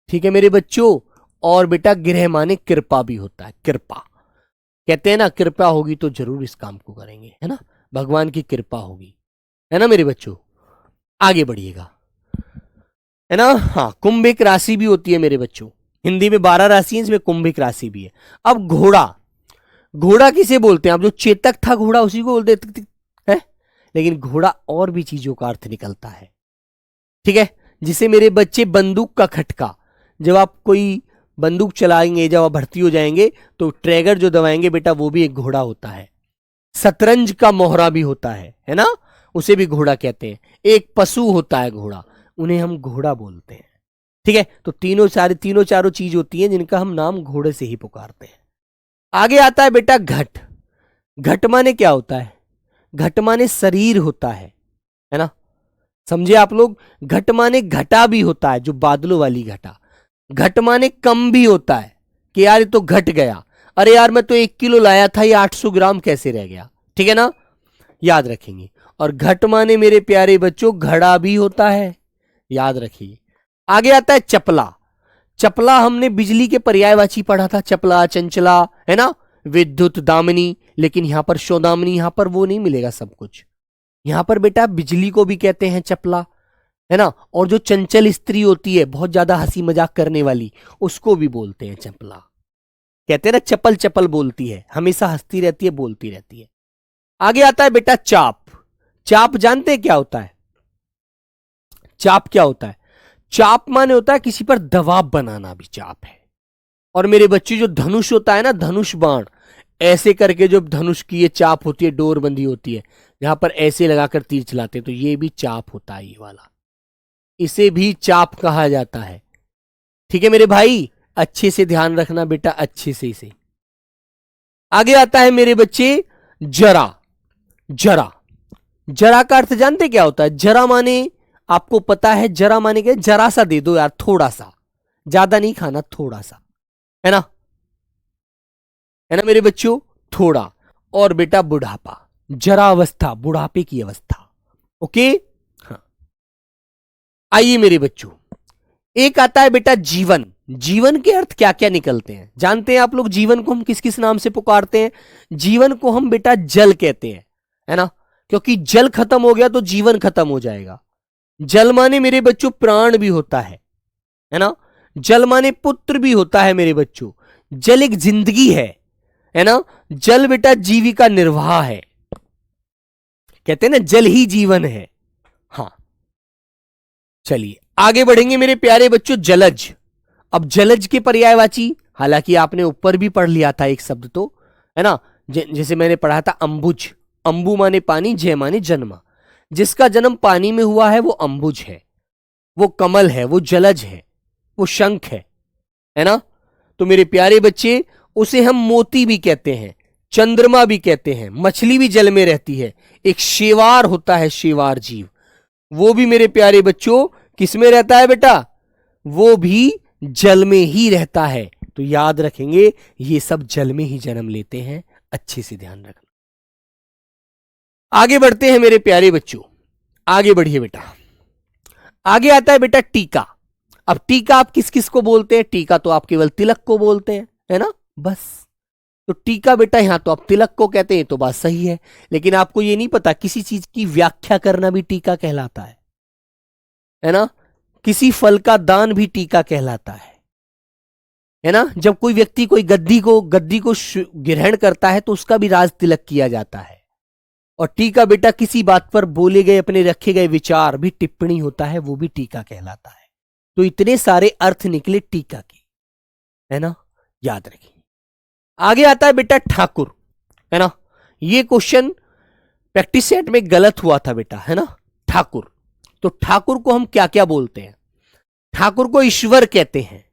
ठीक है मेरे बच्चों। और बेटा ग्रह माने कृपा भी होता है, कृपा कहते हैं ना, कृपा होगी तो जरूर इस काम को करेंगे, है ना, भगवान की कृपा होगी, है ना मेरे बच्चों। आगे बढ़िएगा, है ना। हाँ, कुंभ एक राशि भी होती है मेरे बच्चों, हिंदी में 12 राशि है, इसमें कुंभ एक राशि भी है। अब घोड़ा, घोड़ा किसे बोलते हैं, अब जो चेतक था घोड़ा उसी को बोलते हैं, लेकिन घोड़ा और भी चीजों का अर्थ निकलता है, ठीक है। जिसे मेरे बच्चे बंदूक का खटका, जब आप कोई बंदूक चलाएंगे, जब आप भर्ती हो जाएंगे तो ट्रैगर जो दबाएंगे बेटा वो भी एक घोड़ा होता है। शतरंज का मोहरा भी होता है ना, उसे भी घोड़ा कहते हैं। एक पशु होता है घोड़ा, उन्हें हम घोड़ा बोलते हैं, ठीक है। तो तीनों चारों चीज होती हैं जिनका हम नाम घोड़े से ही पुकारते हैं। आगे आता है बेटा घट। घट माने क्या होता है, घट माने शरीर होता है ना, समझे आप लोग। घट माने घटा भी होता है, जो बादलों वाली घटा। घट माने कम भी होता है, कि यार ये तो घट गया, अरे यार मैं तो 1 किलो लाया था, ये 800 ग्राम कैसे रह गया, ठीक है ना, याद रखेंगे। और घट माने मेरे प्यारे बच्चों घड़ा भी होता है, याद रखिए। आगे आता है चपला। चपला हमने बिजली के पर्यायवाची पढ़ा था, चपला, चंचला, है ना, विद्युत, दामिनी। लेकिन यहां पर सौदामिनी, यहां पर वो नहीं मिलेगा सब कुछ। यहां पर बेटा बिजली को भी कहते हैं चपला, है ना। और जो चंचल स्त्री होती है, बहुत ज्यादा हंसी मजाक करने वाली, उसको भी बोलते हैं चपला। कहते हैं ना चपल चपल बोलती है, हमेशा हंसती रहती है, बोलती रहती है। आगे आता है बेटा चाप। चाप जानते हैं क्या होता है, चाप क्या होता है, चाप माने होता है किसी पर दबाव बनाना, भी चाप है। और मेरे बच्चे जो धनुष होता है ना, धनुष बाण, ऐसे करके जो धनुष की ये चाप होती है, डोर बंदी होती है, जहां पर ऐसे लगाकर तीर चलाते हैं, तो ये भी चाप होता है, ये वाला, इसे भी चाप कहा जाता है, ठीक है मेरे भाई। अच्छे से ध्यान रखना बेटा, अच्छे से इसे। आगे आता है मेरे बच्चे जरा। जरा, जरा का अर्थ जानते क्या होता है, जरा माने आपको पता है, जरा माने क्या, जरा सा दे दो यार, थोड़ा सा, ज्यादा नहीं खाना, थोड़ा सा, है ना, है ना मेरे बच्चों, थोड़ा। और बेटा बुढ़ापा, जरा अवस्था, बुढ़ापे की अवस्था, ओके। हाँ, आइए मेरे बच्चों, एक आता है बेटा जीवन। जीवन के अर्थ क्या क्या निकलते हैं जानते हैं आप लोग। जीवन को हम किस किस नाम से पुकारते हैं, जीवन को हम बेटा जल कहते हैं, है ना, क्योंकि जल खत्म हो गया तो जीवन खत्म हो जाएगा। जल माने मेरे बच्चों प्राण भी होता है ना, जल माने पुत्र भी होता है मेरे बच्चों। जल एक जिंदगी है ना, जल बेटा जीविका निर्वाह है, कहते हैं ना जल ही जीवन है। हाँ, चलिए आगे बढ़ेंगे मेरे प्यारे बच्चों, जलज। अब जलज के पर्यायवाची, हालांकि आपने ऊपर भी पढ़ लिया था एक शब्द तो, है ना, जैसे मैंने पढ़ा था अंबुज। अंबु माने पानी, जय माने जन्म। जिसका जन्म पानी में हुआ है वो अंबुज है, वो कमल है, वो जलज है, वो शंख है ना। तो मेरे प्यारे बच्चे, उसे हम मोती भी कहते हैं, चंद्रमा भी कहते हैं, मछली भी जल में रहती है। एक शेवार होता है, शेवार जीव, वो भी मेरे प्यारे बच्चों किस में रहता है बेटा, वो भी जल में ही रहता है। तो याद रखेंगे ये सब जल में ही जन्म लेते हैं, अच्छे से ध्यान रखना। आगे बढ़ते हैं मेरे प्यारे बच्चों, आगे बढ़िए बेटा। आगे आता है बेटा टीका। अब टीका आप किस किस को बोलते हैं, टीका तो आप केवल तिलक को बोलते हैं, है ना, बस। तो टीका बेटा यहां तो आप तिलक को कहते हैं, तो बात सही है, लेकिन आपको ये नहीं पता किसी चीज की व्याख्या करना भी टीका कहलाता है ना। किसी फल का दान भी टीका कहलाता है, है ना। जब कोई व्यक्ति कोई गद्दी को ग्रहण करता है तो उसका भी राज तिलक किया जाता है। और टीका बेटा किसी बात पर बोले गए अपने रखे गए विचार भी टिप्पणी होता है, वो भी टीका कहलाता है। तो इतने सारे अर्थ निकले टीका के, है ना, याद रखिए। आगे आता है बेटा ठाकुर, है ना। ये क्वेश्चन प्रैक्टिस सेट में गलत हुआ था बेटा, है ना। ठाकुर, तो ठाकुर को हम क्या क्या बोलते हैं? ठाकुर को ईश्वर कहते हैं,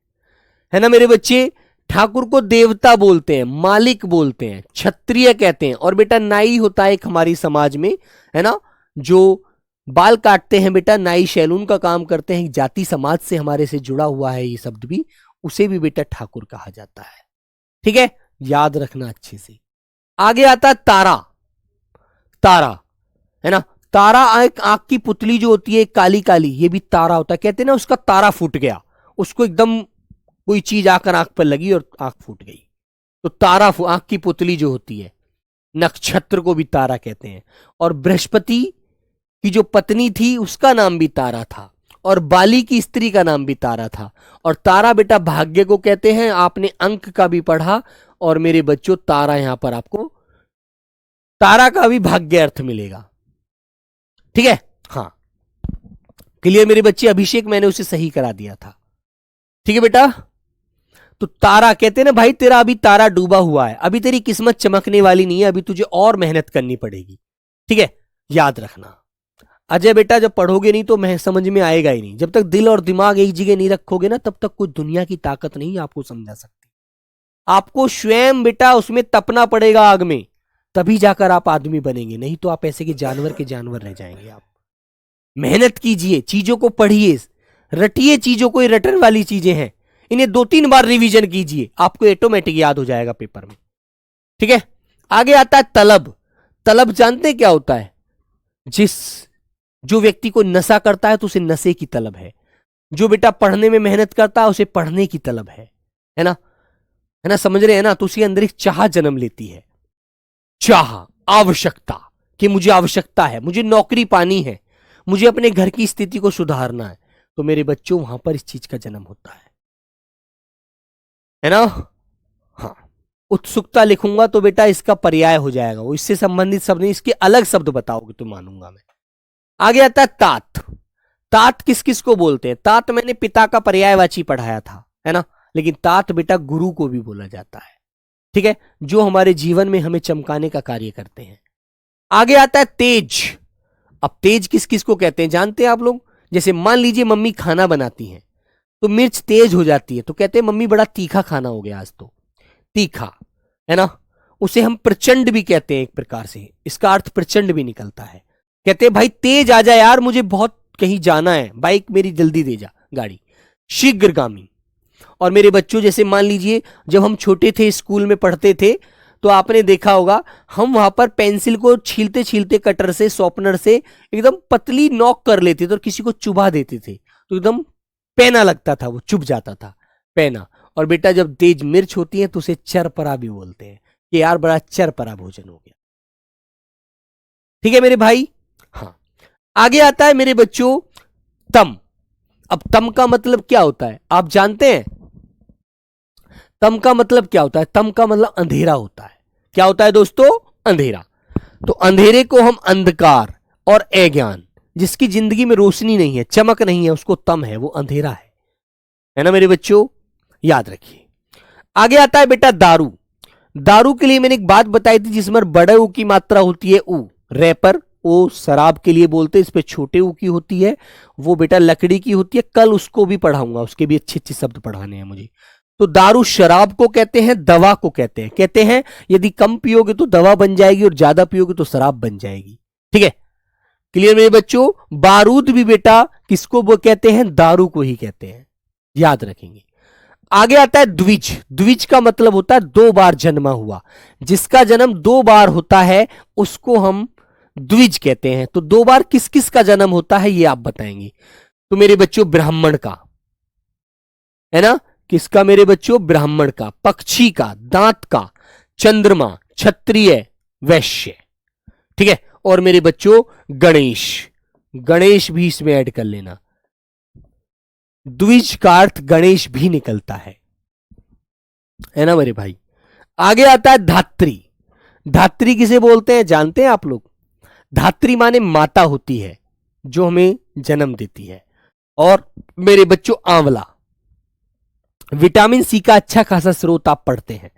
है ना मेरे बच्चे। ठाकुर को देवता बोलते हैं, मालिक बोलते हैं, क्षत्रिय कहते हैं। और बेटा नाई होता है एक हमारी समाज में, है ना, जो बाल काटते हैं बेटा, नाई सैलून का काम करते हैं, जाति समाज से हमारे से जुड़ा हुआ है ये शब्द भी, उसे भी बेटा ठाकुर कहा जाता है। ठीक है, याद रखना अच्छे से। आगे आता है तारा। तारा, है ना, तारा एक आंख की पुतली जो होती है काली काली, ये भी तारा होता है। कहते हैं ना उसका तारा फूट गया, उसको एकदम कोई चीज आकर आंख पर लगी और आंख फूट गई। तो तारा आंख की पुतली जो होती है, नक्षत्र को भी तारा कहते हैं। और बृहस्पति की जो पत्नी थी उसका नाम भी तारा था, और बाली की स्त्री का नाम भी तारा था। और तारा बेटा भाग्य को कहते हैं, आपने अंक का भी पढ़ा। और मेरे बच्चों तारा यहां पर आपको तारा का भी भाग्य अर्थ मिलेगा। ठीक है, हाँ क्लियर मेरे बच्चे। अभिषेक मैंने उसे सही करा दिया था। ठीक है बेटा, तो तारा कहते हैं ना भाई, तेरा अभी तारा डूबा हुआ है, अभी तेरी किस्मत चमकने वाली नहीं है, अभी तुझे और मेहनत करनी पड़ेगी। ठीक है, याद रखना। अजय बेटा जब पढ़ोगे नहीं तो मैं समझ में आएगा ही नहीं। जब तक दिल और दिमाग एक जगह नहीं रखोगे ना, तब तक कोई दुनिया की ताकत नहीं आपको समझा सकती। आपको स्वयं बेटा उसमें तपना पड़ेगा आग में, तभी जाकर आप आदमी बनेंगे, नहीं तो आप ऐसे के जानवर रह जाएंगे। आप मेहनत कीजिए, चीजों को पढ़िए, रटिए चीजों को, ये रटन वाली चीजें हैं, इन्हें 2-3 बार रिवीजन कीजिए, आपको ऑटोमेटिक याद हो जाएगा पेपर में। ठीक है, आगे आता है तलब। तलब जानते हैं क्या होता है? जो व्यक्ति को नशा करता है तो उसे नशे की तलब है। जो बेटा पढ़ने में मेहनत करता है उसे पढ़ने की तलब है ना, है ना, समझ रहे हैं ना। तो उसके अंदर एक चाह जन्म लेती है, चाह, आवश्यकता, कि मुझे आवश्यकता है, मुझे नौकरी पानी है, मुझे अपने घर की स्थिति को सुधारना है। तो मेरे बच्चों वहां पर इस चीज का जन्म होता है ना। हाँ, उत्सुकता लिखूंगा तो बेटा इसका पर्याय हो जाएगा, वो इससे संबंधित शब्द नहीं, इसके अलग शब्द बताओगे तो मानूंगा मैं। आगे आता है तात। तात किस किस को बोलते हैं? तात मैंने पिता का पर्यायवाची पढ़ाया था, है ना, लेकिन तात बेटा गुरु को भी बोला जाता है। ठीक है, जो हमारे जीवन में हमें चमकाने का कार्य करते हैं। आगे आता है तेज। अब तेज किस किस को कहते हैं जानते हैं आप लोग? जैसे मान लीजिए मम्मी खाना बनाती हैं तो मिर्च तेज हो जाती है, तो कहते हैं मम्मी बड़ा तीखा खाना हो गया आज तो, तीखा, है ना। उसे हम प्रचंड भी कहते हैं, एक प्रकार से इसका अर्थ प्रचंड भी निकलता है। कहते हैं भाई तेज आ जा यार, मुझे बहुत कहीं जाना है, बाइक मेरी जल्दी दे जा, गाड़ी। शीघ्रगामी। और मेरे बच्चों जैसे मान लीजिए जब हम छोटे थे, स्कूल में पढ़ते थे, तो आपने देखा होगा हम वहां पर पेंसिल को छीलते छीलते कटर से, शॉर्पनर से एकदम पतली नॉक कर लेते थे और किसी को चुभा देते थे, तो एकदम पैना लगता था, वो चुभ जाता था, पैना। और बेटा जब तेज मिर्च होती है तो उसे चरपरा भी बोलते हैं कि यार बड़ा चरपरा भोजन हो गया। ठीक है मेरे भाई, हाँ। आगे आता है मेरे बच्चों तम। अब तम का मतलब क्या होता है आप जानते हैं? तम का मतलब क्या होता है? तम का मतलब अंधेरा होता है। क्या होता है दोस्तों? अंधेरा। तो अंधेरे को हम अंधकार और अज्ञान, जिसकी जिंदगी में रोशनी नहीं है, चमक नहीं है, उसको तम है, वो अंधेरा है ना मेरे बच्चों, याद रखिए। आगे आता है बेटा दारू। दारू के लिए मैंने एक बात बताई थी जिसमें बड़े ऊ की मात्रा होती है ऊ, रैपर वो शराब के लिए बोलते हैं, इस पे छोटे ऊ की होती है, वो बेटा लकड़ी की होती है। कल उसको भी पढ़ाऊंगा, उसके भी अच्छे अच्छे शब्द पढ़ाने हैं मुझे। तो दारू शराब को कहते हैं, दवा को कहते हैं यदि कम पियोगे तो दवा बन जाएगी और ज्यादा पियोगे तो शराब बन जाएगी। ठीक है, क्लियर मेरे बच्चों? बारूद भी बेटा किसको वो कहते हैं? दारू को ही कहते हैं, याद रखेंगे। आगे आता है द्विज। द्विज का मतलब होता है 2 बार जन्मा हुआ। जिसका जन्म 2 बार होता है उसको हम द्विज कहते हैं। तो 2 बार किस किस का जन्म होता है ये आप बताएंगे। तो मेरे बच्चों ब्राह्मण का, है ना, किसका मेरे बच्चों? ब्राह्मण का, पक्षी का, दांत का, चंद्रमा, क्षत्रिय, वैश्य। ठीक है, और मेरे बच्चों गणेश, गणेश भी इसमें ऐड कर लेना। द्विज का अर्थ गणेश भी निकलता है। है ना मेरे भाई। आगे आता है धात्री। धात्री किसे बोलते हैं जानते हैं आप लोग? धात्री माने माता होती है जो हमें जन्म देती है। और मेरे बच्चों आंवला, विटामिन सी का अच्छा खासा स्रोत आप पढ़ते हैं,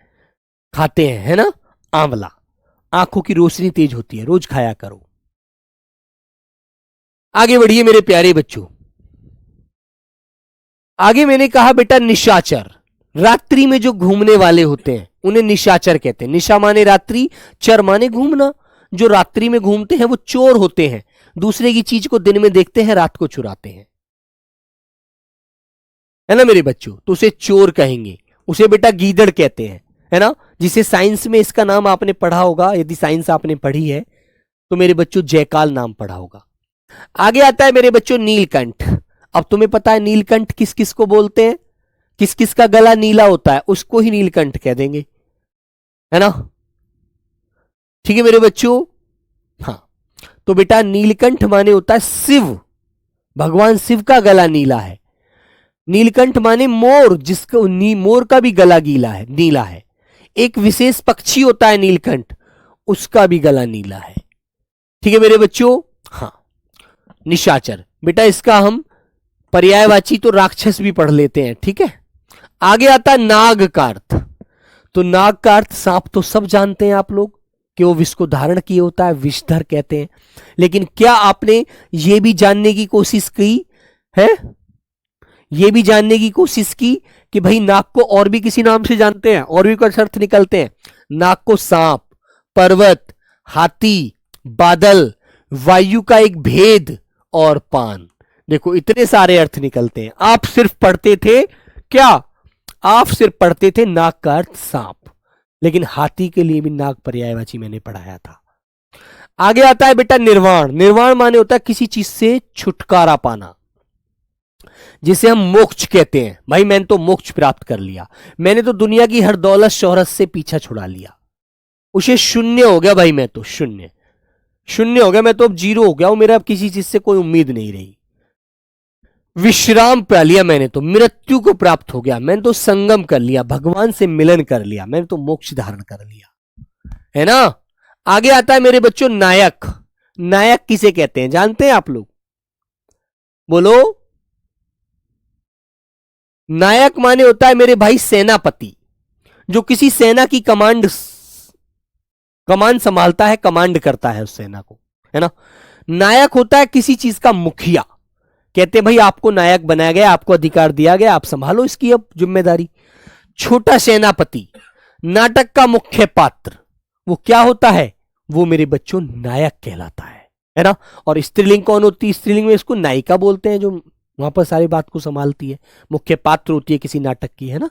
खाते हैं, है ना। आंवला आंखों की रोशनी तेज होती है, रोज खाया करो। आगे बढ़िए मेरे प्यारे बच्चों। आगे मैंने कहा बेटा निशाचर, रात्रि में जो घूमने वाले होते हैं उन्हें निशाचर कहते हैं। निशा माने रात्रि, चर माने घूमना। जो रात्रि में घूमते हैं वो चोर होते हैं, दूसरे की चीज को दिन में देखते हैं, रात को चुराते हैं, है ना मेरे बच्चों। तो उसे चोर कहेंगे। उसे बेटा गीदड़ कहते हैं, है ना। जिसे साइंस में इसका नाम आपने पढ़ा होगा, यदि साइंस आपने पढ़ी है तो मेरे बच्चों जयकाल नाम पढ़ा होगा। आगे आता है मेरे बच्चों नीलकंठ। अब तुम्हें पता है नीलकंठ किस किस को बोलते हैं? किस किस का गला नीला होता है उसको ही नीलकंठ कह देंगे, है ना। ठीक है मेरे बच्चों। हाँ, तो बेटा नीलकंठ माने होता है शिव, भगवान शिव का गला नीला है। नीलकंठ माने मोर, जिसको मोर का भी गला गीला है, नीला है। एक विशेष पक्षी होता है नीलकंठ, उसका भी गला नीला है। ठीक है मेरे बच्चों। हाँ, निशाचर बेटा इसका हम पर्यायवाची तो राक्षस भी पढ़ लेते हैं, ठीक है। आगे आता है नाग का अर्थ। तो नाग का अर्थ सांप तो सब जानते हैं आप लोग कि वो विष को धारण किए होता है, विषधर कहते हैं। लेकिन क्या आपने ये भी जानने की कोशिश की है, ये भी जानने की कोशिश की कि भाई नाग को और भी किसी नाम से जानते हैं, और भी कुछ अर्थ निकलते हैं? नाग को सांप, पर्वत, हाथी, बादल, वायु का एक भेद और पान। देखो इतने सारे अर्थ निकलते हैं। आप सिर्फ पढ़ते थे क्या? आप सिर्फ पढ़ते थे नाग का अर्थ सांप, लेकिन हाथी के लिए भी नाग पर्यायवाची मैंने पढ़ाया था। आगे आता है बेटा निर्वाण। निर्वाण माने होता है किसी चीज से छुटकारा पाना, जिसे हम मोक्ष कहते हैं। भाई मैंने तो मोक्ष प्राप्त कर लिया, मैंने तो दुनिया की हर दौलत शोहरत से पीछा छुड़ा लिया, उसे शून्य हो गया भाई, मैं तो शून्य शून्य हो गया, मैं तो अब जीरो हो गया हूं, मेरा अब किसी चीज से कोई उम्मीद नहीं रही। विश्राम पा लिया मैंने, तो मृत्यु को प्राप्त हो गया, मैंने तो संगम कर लिया, भगवान से मिलन कर लिया, मैंने तो मोक्ष धारण कर लिया, है ना। आगे आता है मेरे बच्चों नायक। नायक किसे कहते हैं जानते हैं आप लोग? बोलो। नायक माने होता है मेरे भाई सेनापति, जो किसी सेना की कमांड संभालता है, कमांड करता है उस सेना को, है ना। नायक होता है किसी चीज का मुखिया, कहते हैं भाई आपको नायक बनाया गया, आपको अधिकार दिया गया, आप संभालो इसकी अब जिम्मेदारी। छोटा सेनापति, नाटक का मुख्य पात्र, वो क्या होता है? वो मेरे बच्चों नायक कहलाता है ना। और स्त्रीलिंग कौन होती है? स्त्रीलिंग में इसको नायिका बोलते हैं, जो वहां पर सारी बात को संभालती है, मुख्य पात्र होती है किसी नाटक की, है ना।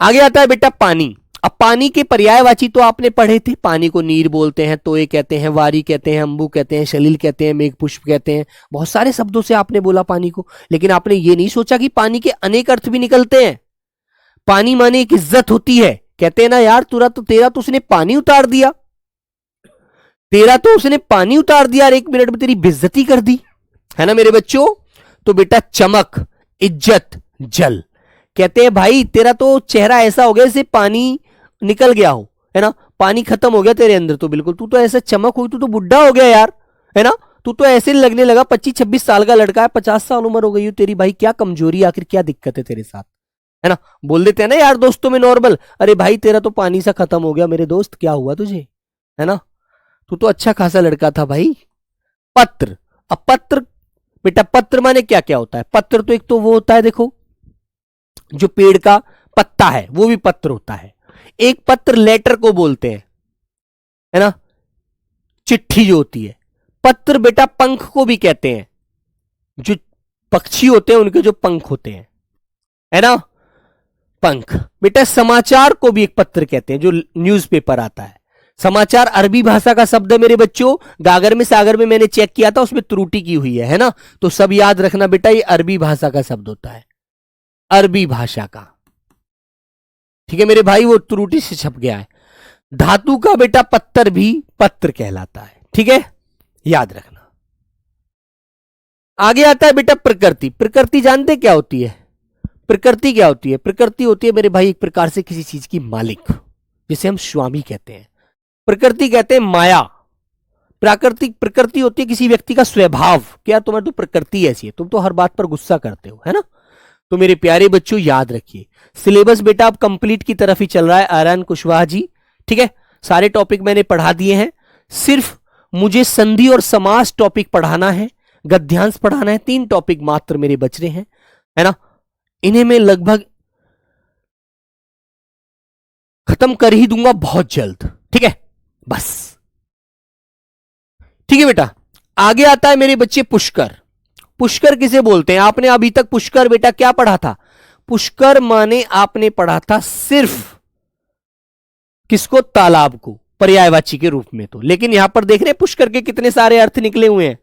आगे आता है बेटा पानी। अब पानी के पर्यायवाची तो आपने पढ़े थे, पानी को नीर बोलते हैं, तोय कहते हैं, वारी कहते हैं, अंबु कहते हैं, सलील कहते हैं, मेघ पुष्प कहते हैं, बहुत सारे शब्दों से आपने बोला पानी को। लेकिन आपने ये नहीं सोचा कि पानी के अनेक अर्थ भी निकलते हैं। पानी माने एक इज्जत होती है, कहते हैं ना यार तेरा तो उसने पानी उतार दिया, तेरा तो उसने पानी उतार दिया और 1 मिनट में तेरी बेइज्जती कर दी, है ना मेरे बच्चों। तो बेटा चमक, इज्जत, जल, कहते हैं भाई तेरा तो चेहरा ऐसा हो गया जैसे पानी निकल गया हो, है ना, पानी खत्म हो गया तेरे अंदर, तो बिल्कुल तू तो ऐसा चमक हुई, तू तो बुढ़ा हो गया यार, है ना। तू तो ऐसे लगने लगा 25-26 साल का लड़का है, 50 साल उम्र हो गई हो तेरी, भाई क्या कमजोरी, आखिर क्या दिक्कत है तेरे साथ, है ना। बोल देते हैं ना यार दोस्तों में नॉर्मल, अरे भाई तेरा तो पानी सा खत्म हो गया मेरे दोस्त, क्या हुआ तुझे, है ना, तू तो अच्छा खासा लड़का था भाई। पत्र। अब पत्र बेटा, पत्र माने क्या क्या होता है? पत्र तो एक तो वो होता है, देखो जो पेड़ का पत्ता है वो भी पत्र होता है। एक पत्र लेटर को बोलते हैं, है ना, चिट्ठी जो होती है। पत्र बेटा पंख को भी कहते हैं, जो पक्षी होते हैं उनके जो पंख होते हैं, है ना, पंख। बेटा समाचार को भी एक पत्र कहते हैं, जो न्यूज़पेपर आता है। समाचार अरबी भाषा का शब्द है मेरे बच्चों, गागर में सागर में मैंने चेक किया था, उसमें त्रुटि की हुई है ना, तो सब याद रखना बेटा, ये अरबी भाषा का शब्द होता है, अरबी भाषा का, ठीक है मेरे भाई, वो त्रुटि से छप गया है। धातु का बेटा पत्थर भी पत्र कहलाता है, ठीक है, याद रखना। आगे आता है बेटा प्रकृति। प्रकृति जानते क्या होती है? प्रकृति क्या होती है? प्रकृति होती है मेरे भाई एक प्रकार से किसी चीज की मालिक, जिसे हम स्वामी कहते हैं। प्रकृति कहते हैं माया। प्राकृतिक प्रकृति होती है किसी व्यक्ति का स्वभाव, क्या तुम्हारी तो प्रकृति ऐसी है, तुम तो हर बात पर गुस्सा करते हो, है ना। तो मेरे प्यारे बच्चों याद रखिए, सिलेबस बेटा अब कंप्लीट की तरफ ही चल रहा है। आर्यन कुशवाहा जी, ठीक है, सारे टॉपिक मैंने पढ़ा दिए हैं। सिर्फ मुझे संधि और समास टॉपिक पढ़ाना है, गद्यांश पढ़ाना है। 3 टॉपिक मात्र मेरे बच रहे हैं, है ना। इन्हें मैं लगभग खत्म कर ही दूंगा बहुत जल्द, ठीक है। बस ठीक है बेटा। आगे आता है मेरे बच्चे पुष्कर। पुष्कर किसे बोलते हैं? आपने अभी तक पुष्कर बेटा क्या पढ़ा था? पुष्कर माने आपने पढ़ा था सिर्फ किसको? तालाब को, पर्यायवाची के रूप में। तो लेकिन यहां पर देख रहे हैं पुष्कर के कितने सारे अर्थ निकले हुए हैं।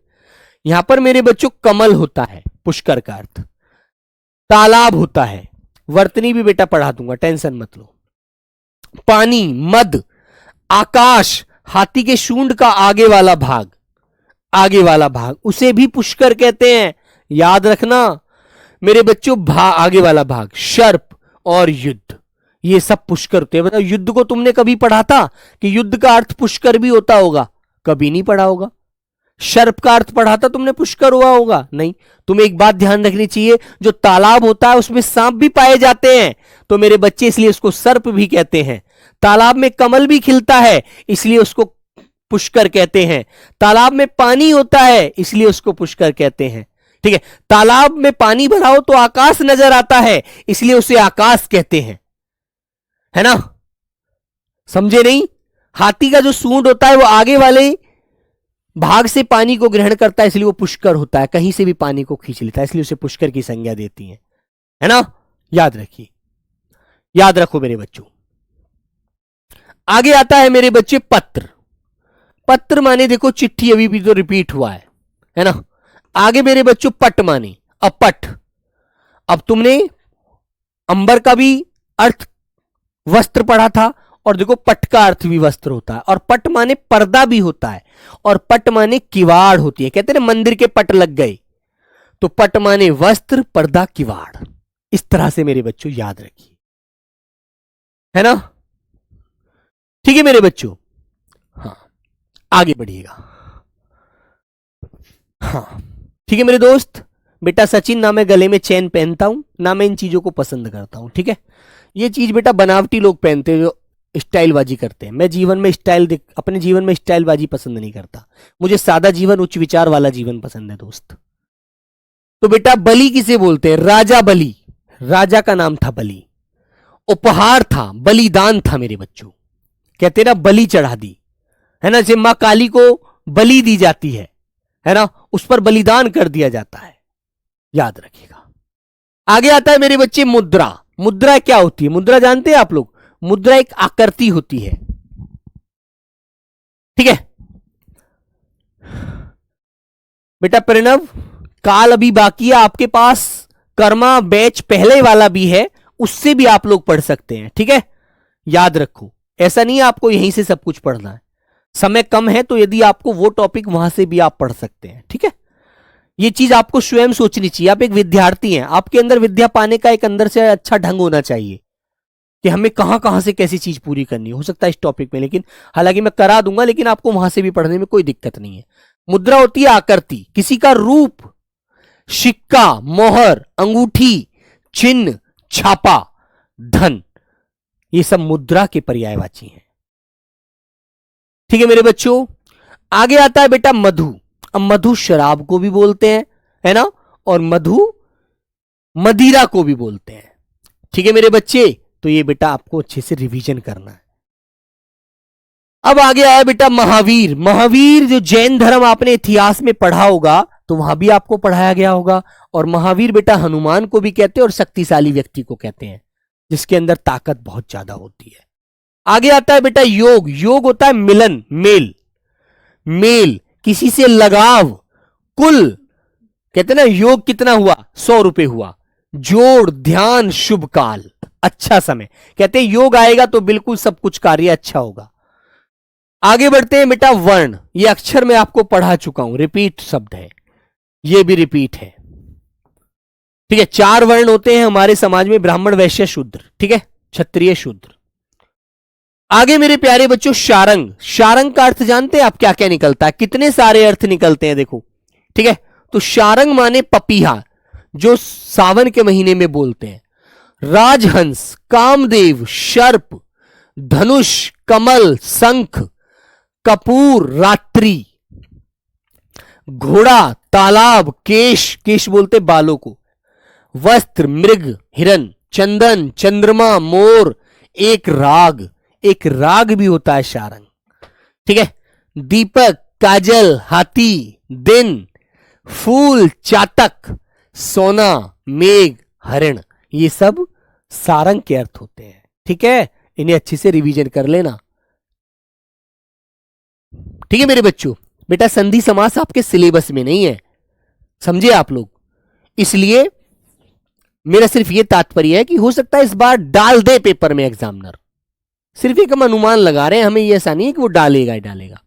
यहां पर मेरे बच्चों कमल होता है पुष्कर का अर्थ, तालाब होता है, वर्तनी भी बेटा पढ़ा दूंगा, टेंशन मत लो। पानी, मद, आकाश, हाथी के सूंड का आगे वाला भाग, आगे वाला भाग उसे भी पुष्कर कहते हैं, याद रखना मेरे बच्चों। आगे वाला भाग, सर्प और युद्ध, ये सब पुष्कर होते हैं। बताओ युद्ध को तुमने कभी पढ़ा था कि युद्ध का अर्थ पुष्कर भी होता होगा? कभी नहीं पढ़ा होगा। सर्प का अर्थ पढ़ा था तुमने, पुष्कर हुआ होगा? नहीं। तुम्हें एक बात ध्यान रखनी चाहिए, जो तालाब होता है उसमें सांप भी पाए जाते हैं, तो मेरे बच्चे इसलिए उसको सर्प भी कहते हैं। तालाब में कमल भी खिलता है, इसलिए उसको पुष्कर कहते हैं। तालाब में पानी होता है, इसलिए उसको पुष्कर कहते हैं, ठीक है। तालाब में पानी भरा हो तो आकाश नजर आता है, इसलिए उसे आकाश कहते हैं, है ना। समझे नहीं? हाथी का जो सूंड होता है वो आगे वाले भाग से पानी को ग्रहण करता है, इसलिए वो पुष्कर होता है, कहीं से भी पानी को खींच लेता है, इसलिए उसे पुष्कर की संज्ञा देती है ना। याद रखिए, याद रखो मेरे बच्चों। आगे आता है मेरे बच्चे पत्र। पत्र माने देखो चिट्ठी, अभी भी तो रिपीट हुआ है ना। आगे मेरे बच्चों पट माने अपट। अब तुमने अंबर का भी अर्थ वस्त्र पढ़ा था, और देखो पट का अर्थ भी वस्त्र होता है, और पट माने पर्दा भी होता है, और पट माने किवाड़ होती है। कहते हैं ना मंदिर के पट लग गए, तो पट माने वस्त्र, पर्दा, किवाड़। इस तरह से मेरे बच्चों याद रखिए, है ना। ठीक है मेरे बच्चों, हाँ आगे बढ़िएगा। हाँ ठीक है मेरे दोस्त। बेटा सचिन, ना मैं गले में चैन पहनता हूं, ना मैं इन चीजों को पसंद करता हूं, ठीक है। ये चीज बेटा बनावटी लोग पहनते हैं जो स्टाइलबाजी करते हैं। मैं जीवन में अपने जीवन में स्टाइलबाजी पसंद नहीं करता। मुझे सादा जीवन, उच्च विचार वाला जीवन पसंद है दोस्त। तो बेटा बलि किसे बोलते हैं? राजा बलि, राजा का नाम था बलि, उपहार था, बलिदान था मेरे बच्चों। कहते ना बलि चढ़ा दी, है ना, जब मां काली को बलि दी जाती है ना, उस पर बलिदान कर दिया जाता है, याद रखिएगा। आगे आता है मेरे बच्चे मुद्रा। मुद्रा क्या होती है? मुद्रा जानते हैं आप लोग? मुद्रा एक आकृति होती है, ठीक है बेटा। प्रणव, काल अभी बाकी है आपके पास, कर्मा बैच पहले वाला भी है, उससे भी आप लोग पढ़ सकते हैं, ठीक है। याद रखो, ऐसा नहीं है आपको यहीं से सब कुछ पढ़ना है, समय कम है, तो यदि आपको वो टॉपिक वहां से भी आप पढ़ सकते हैं, ठीक है। ये चीज आपको स्वयं सोचनी चाहिए। आप एक विद्यार्थी हैं, आपके अंदर विद्या पाने का एक अंदर से अच्छा ढंग होना चाहिए कि हमें कहां कहां से कैसी चीज पूरी करनी हो सकता है इस टॉपिक में, लेकिन हालांकि मैं करा दूंगा, लेकिन आपको वहां से भी पढ़ने में कोई दिक्कत नहीं है। मुद्रा होती है आकृति, किसी का रूप, सिक्का, मोहर, अंगूठी, चिन्ह, छापा, धन, ये सब मुद्रा के पर्यायवाची हैं, ठीक है मेरे बच्चों। आगे आता है बेटा मधु। अब मधु शराब को भी बोलते हैं, है ना, और मधु मदिरा को भी बोलते हैं, ठीक है मेरे बच्चे। तो ये बेटा आपको अच्छे से रिवीजन करना है। अब आगे आया बेटा महावीर। महावीर जो जैन धर्म आपने इतिहास में पढ़ा होगा, तो वहां भी आपको पढ़ाया गया होगा। और महावीर बेटा हनुमान को भी कहते हैं और शक्तिशाली व्यक्ति को कहते हैं, जिसके अंदर ताकत बहुत ज्यादा होती है। आगे आता है बेटा योग। योग होता है मिलन, मेल, मेल, किसी से लगाव, कुल, कहते हैं ना योग कितना हुआ? 100 रुपए हुआ। जोड़, ध्यान, शुभ काल, अच्छा समय, कहते हैं योग आएगा तो बिल्कुल सब कुछ कार्य अच्छा होगा। आगे बढ़ते हैं बेटा वर्ण। ये अक्षर मैं आपको पढ़ा चुका हूं, रिपीट शब्द है, ये भी रिपीट है, ठीक है, 4 वर्ण होते हैं हमारे समाज में, ब्राह्मण, वैश्य, शूद्र, ठीक है, क्षत्रिय, शूद्र। आगे मेरे प्यारे बच्चों शारंग। शारंग का अर्थ जानते हैं आप क्या क्या निकलता है? कितने सारे अर्थ निकलते हैं देखो, ठीक है। तो शारंग माने पपीहा, जो सावन के महीने में बोलते हैं। राजहंस, कामदेव, सर्प, धनुष, कमल, शंख, कपूर, रात्रि, घोड़ा, तालाब, केश, केश बोलते बालों को, वस्त्र, मृग, हिरन, चंदन, चंद्रमा, मोर, एक राग, एक राग भी होता है शारंग, ठीक है। दीपक, काजल, हाथी, दिन, फूल, चातक, सोना, मेघ, हरिण, ये सब सारंग के अर्थ होते हैं, ठीक है। इन्हें अच्छे से रिवीजन कर लेना, ठीक है मेरे बच्चों। बेटा संधि समास आपके सिलेबस में नहीं है, समझे आप लोग, इसलिए मेरा सिर्फ ये तात्पर्य है कि हो सकता है इस बार डाल दे पेपर में एग्जामिनर, सिर्फ एक हम अनुमान लगा रहे हैं, हमें ये ऐसा नहीं है कि वो डालेगा ही डालेगा,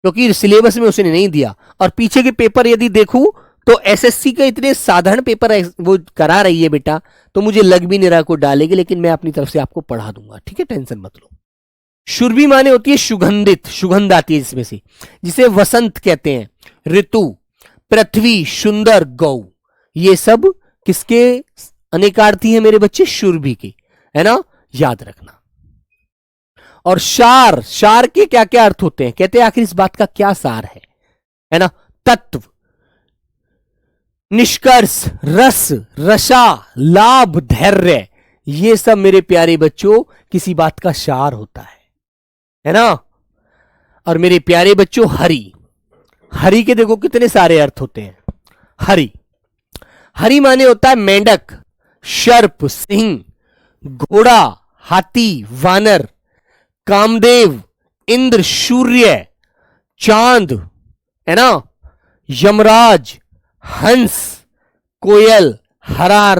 क्योंकि सिलेबस में उसने नहीं दिया। और पीछे के पेपर यदि देखूं तो एसएससी का इतने साधारण पेपर वो करा रही है बेटा, तो मुझे लग भी नहीं रहा को डालेगी, लेकिन मैं अपनी तरफ से आपको पढ़ा दूंगा, ठीक है, टेंशन मत लो। शुरभी माने होती है सुगंधित, सुगंध आती है जिसमें से, जिसे वसंत कहते हैं, ऋतु, पृथ्वी, सुंदर, गौ, ये सब किसके अनेकार्थी है मेरे बच्चे? शुरभी के, है ना, याद रखना। और सार, सार के क्या क्या अर्थ होते हैं? कहते हैं आखिर इस बात का क्या सार है ना। तत्व, निष्कर्ष, रस, रसा, लाभ, धैर्य, ये सब मेरे प्यारे बच्चों किसी बात का सार होता है ना। और मेरे प्यारे बच्चों हरि, हरि के देखो कितने सारे अर्थ होते हैं। हरि, हरि माने होता है मेंढक, सर्प, सिंह, घोड़ा, हाथी, वानर, कामदेव, इंद्र, सूर्य, चांद, है ना, यमराज, हंस, कोयल, हरा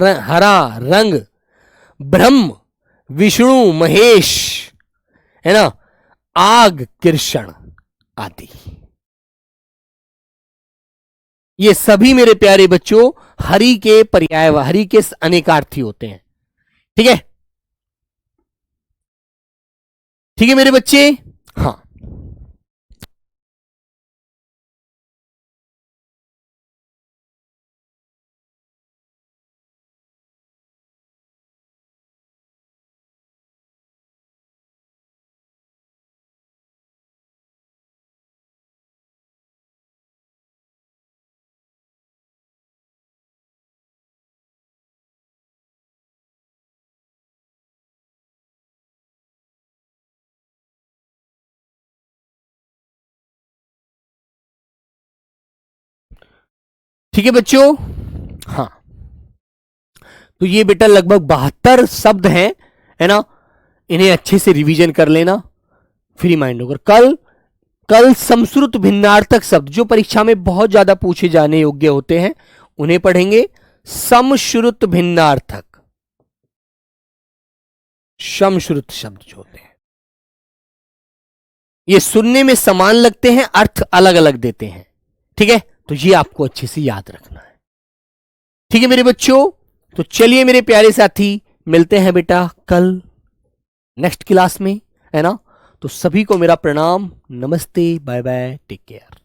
रंग, ब्रह्म, विष्णु, महेश, है ना, आग, कृष्ण आदि, ये सभी मेरे प्यारे बच्चों हरि के पर्याय, हरि के अनेकार्थी होते हैं, ठीक है, ठीक है मेरे बच्चे। हाँ, ठीक है बच्चों। हाँ, तो ये बेटा लगभग 72 शब्द हैं, है ना, इन्हें अच्छे से रिवीजन कर लेना, फ्री माइंड होकर। कल समश्रुत भिन्नार्थक शब्द जो परीक्षा में बहुत ज्यादा पूछे जाने योग्य होते हैं उन्हें पढ़ेंगे। समश्रुत भिन्नार्थक, समश्रुत शब्द जो होते हैं ये सुनने में समान लगते हैं, अर्थ अलग अलग देते हैं, ठीक है, तो ये आपको अच्छे से याद रखना है, ठीक है मेरे बच्चों। तो चलिए मेरे प्यारे साथी, मिलते हैं बेटा कल नेक्स्ट क्लास में, है ना। तो सभी को मेरा प्रणाम, नमस्ते, बाय बाय, टेक केयर।